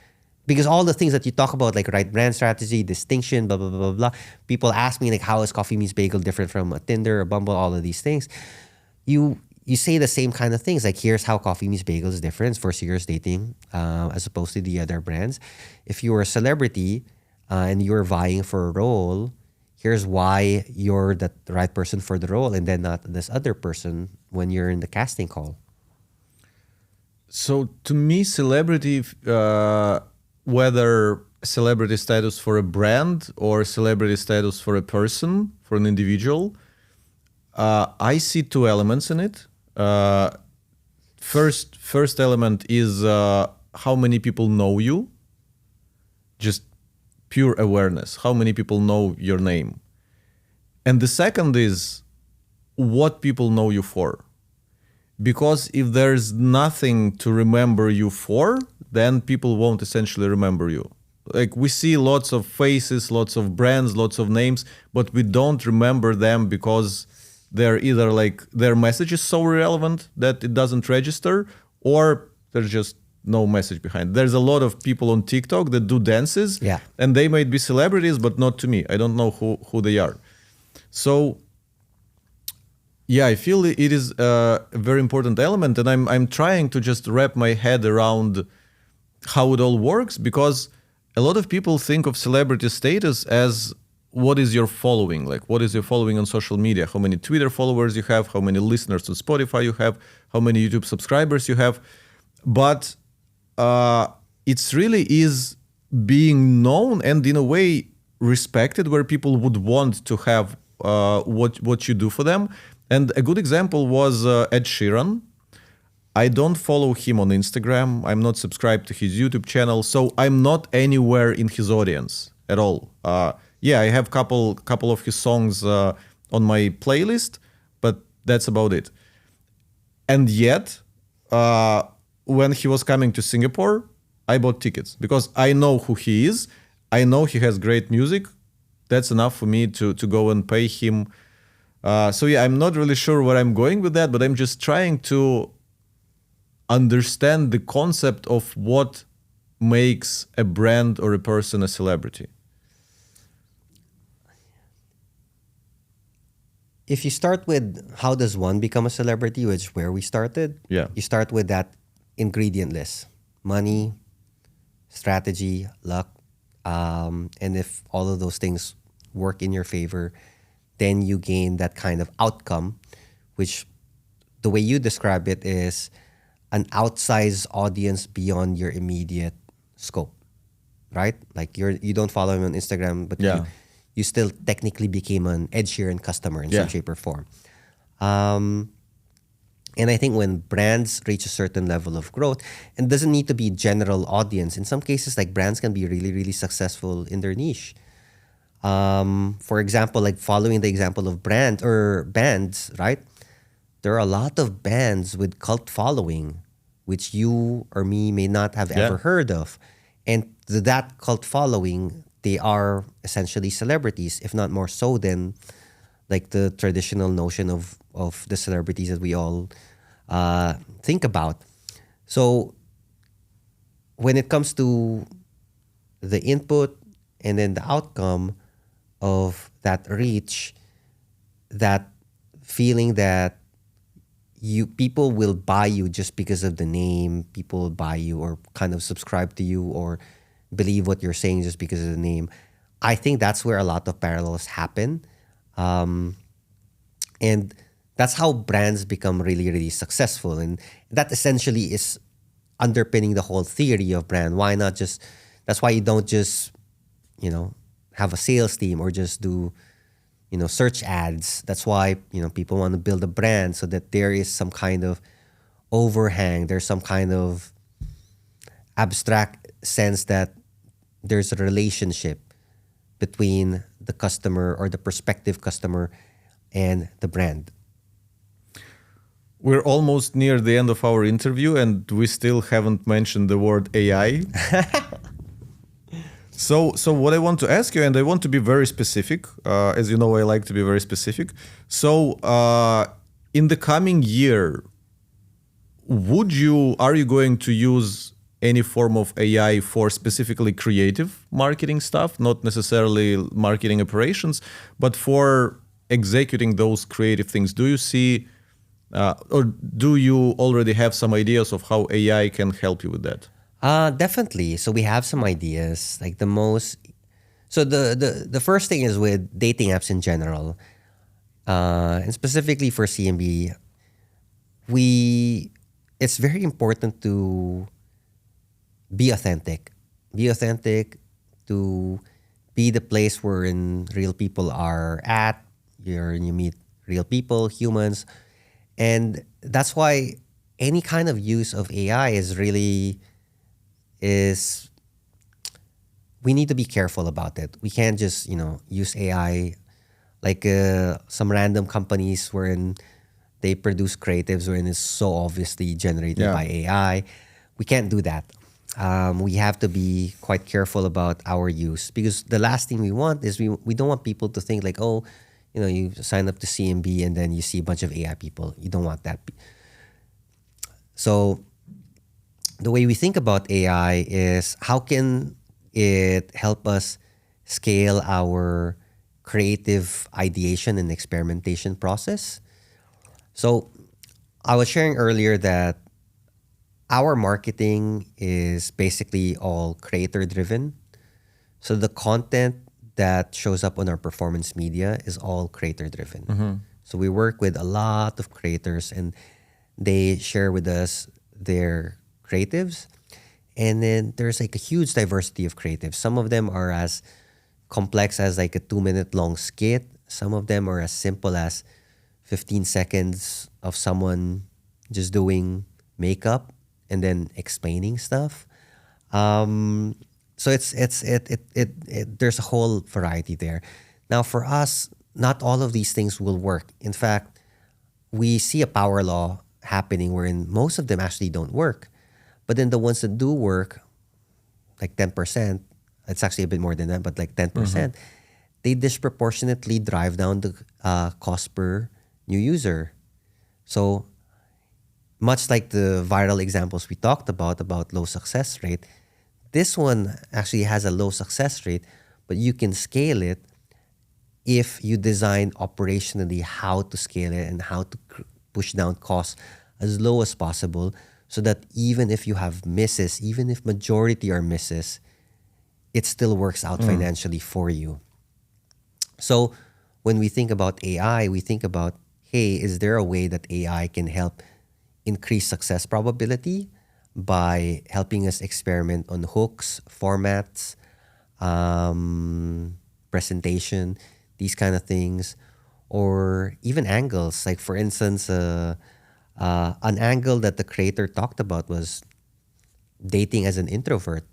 because all the things that you talk about, like right brand strategy, distinction, blah, blah, blah, blah, blah. People ask me like, how is Coffee Meets Bagel different from a Tinder or Bumble, all of these things. You say the same kind of things. Like, here's how Coffee Meets Bagel is different for serious dating as opposed to the other brands. If you're a celebrity and you're vying for a role, here's why you're the right person for the role, and then not this other person when you're in the casting call. So to me, celebrity, whether celebrity status for a brand or celebrity status for a person, for an individual, I see two elements in it. First element is how many people know you, just pure awareness, how many people know your name. And the second is what people know you for. Because if there's nothing to remember you for, then people won't essentially remember you. Like, we see lots of faces, lots of brands, lots of names, but we don't remember them because they're either like their message is so irrelevant that it doesn't register, or there's just no message behind. There's a lot of people on TikTok that do dances, and they might be celebrities, but not to me. I don't know who they are. So yeah, I feel it is a very important element, and I'm trying to just wrap my head around how it all works, because a lot of people think of celebrity status as what is your following, like what is your following on social media, how many Twitter followers you have, how many listeners on Spotify you have, how many YouTube subscribers you have. but it's really is being known and in a way respected, where people would want to have what you do for them. And a good example was Ed Sheeran. I don't follow him on Instagram. I'm not subscribed to his YouTube channel, so I'm not anywhere in his audience at all. Yeah, I have couple of his songs on my playlist, but that's about it. And yet, when he was coming to Singapore, I bought tickets because I know who he is. I know he has great music. That's enough for me to go and pay him. So yeah, I'm not really sure where I'm going with that, but I'm just trying to understand the concept of what makes a brand or a person a celebrity. If you start with how does one become a celebrity, which is where we started, Yeah. you start with that ingredient list: money, strategy, luck, and if all of those things work in your favor, then you gain that kind of outcome, which the way you describe it is an outsized audience beyond your immediate scope, right? Like you don't follow him on Instagram, but Yeah. you still technically became an Ed Sheeran customer in Yeah. some shape or form. And I think when brands reach a certain level of growth, and doesn't need to be general audience. In some cases, like brands can be really, really successful in their niche. For example, like following the example of brand or bands, right? There are a lot of bands with cult following, which you or me may not have Yeah. ever heard of. And that cult following, they are essentially celebrities, if not more so than like the traditional notion of the celebrities that we all think about. So when it comes to the input and then the outcome of that reach, that feeling that people will buy you just because of the name, people will buy you or kind of subscribe to you or believe what you're saying just because of the name. I think that's where a lot of parallels happen. And that's how brands become really, really successful. And that essentially is underpinning the whole theory of brand. Why not just, that's why you don't just, have a sales team or just do, search ads. That's why, people want to build a brand so that there is some kind of overhang. There's some kind of abstract sense that there's a relationship between the customer or the prospective customer and the brand. We're almost near the end of our interview and we still haven't mentioned the word AI. So what I want to ask you, and I want to be very specific, as you know, I like to be very specific. So in the coming year, are you going to use any form of AI for specifically creative marketing stuff, not necessarily marketing operations, but for executing those creative things? Do you see, or do you already have some ideas of how AI can help you with that? Definitely. So we have some ideas. Like so the first thing is with dating apps in general, and specifically for CMB, it's very important to be authentic. Be authentic, to be the place where real people are at. You meet real people, humans, and that's why any kind of use of AI we need to be careful about it. We can't just use AI like some random companies wherein they produce creatives wherein it's so obviously generated by AI. We can't do that. We have to be quite careful about our use, because the last thing we want is we don't want people to think like, oh, you sign up to CMB and then you see a bunch of AI people. You don't want that. So the way we think about AI is how can it help us scale our creative ideation and experimentation process. So I was sharing earlier that our marketing is basically all creator driven. So the content that shows up on our performance media is all creator driven. Mm-hmm. So we work with a lot of creators and they share with us their creatives. And then there's like a huge diversity of creatives. Some of them are as complex as like a 2-minute long skit. Some of them are as simple as 15 seconds of someone just doing makeup and then explaining stuff. So there's a whole variety there. Now for us, not all of these things will work. In fact, we see a power law happening wherein most of them actually don't work. But then the ones that do work, like 10%, it's actually a bit more than that, but like 10%, they disproportionately drive down the cost per new user. So much like the viral examples we talked about low success rate, this one actually has a low success rate, but you can scale it if you design operationally how to scale it and how to push down costs as low as possible, so that even if you have misses, even if majority are misses, it still works out financially for you. So when we think about AI, we think about, hey, is there a way that AI can help increase success probability by helping us experiment on hooks, formats, presentation, these kind of things, or even angles. Like for instance, an angle that the creator talked about was dating as an introvert.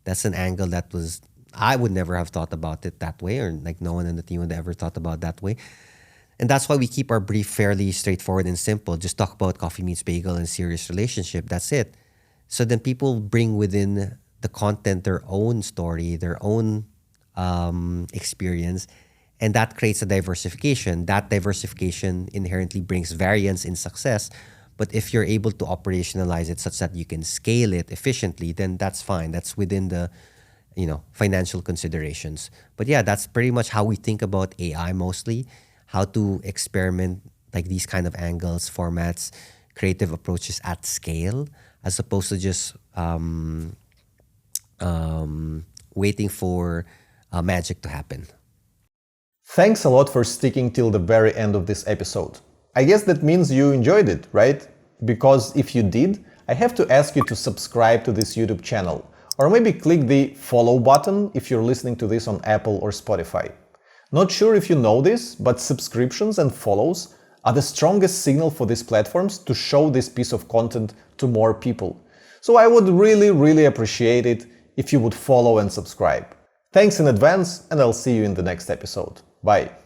That's an angle that I would never have thought about it that way, or like no one in the team would ever thought about that way. And that's why we keep our brief fairly straightforward and simple. Just talk about Coffee Meets Bagel and serious relationship. That's it. So then people bring within the content their own story, their own experience, and that creates a diversification. That diversification inherently brings variance in success. But if you're able to operationalize it such that you can scale it efficiently, then that's fine. That's within the financial considerations. But yeah, that's pretty much how we think about AI mostly, how to experiment like these kind of angles, formats, creative approaches at scale, as opposed to just waiting for magic to happen. Thanks a lot for sticking till the very end of this episode. I guess that means you enjoyed it, right? Because if you did, I have to ask you to subscribe to this YouTube channel, or maybe click the follow button if you're listening to this on Apple or Spotify. Not sure if you know this, but subscriptions and follows are the strongest signal for these platforms to show this piece of content to more people. So I would really appreciate it if you would follow and subscribe. Thanks in advance, and I'll see you in the next episode. Bye.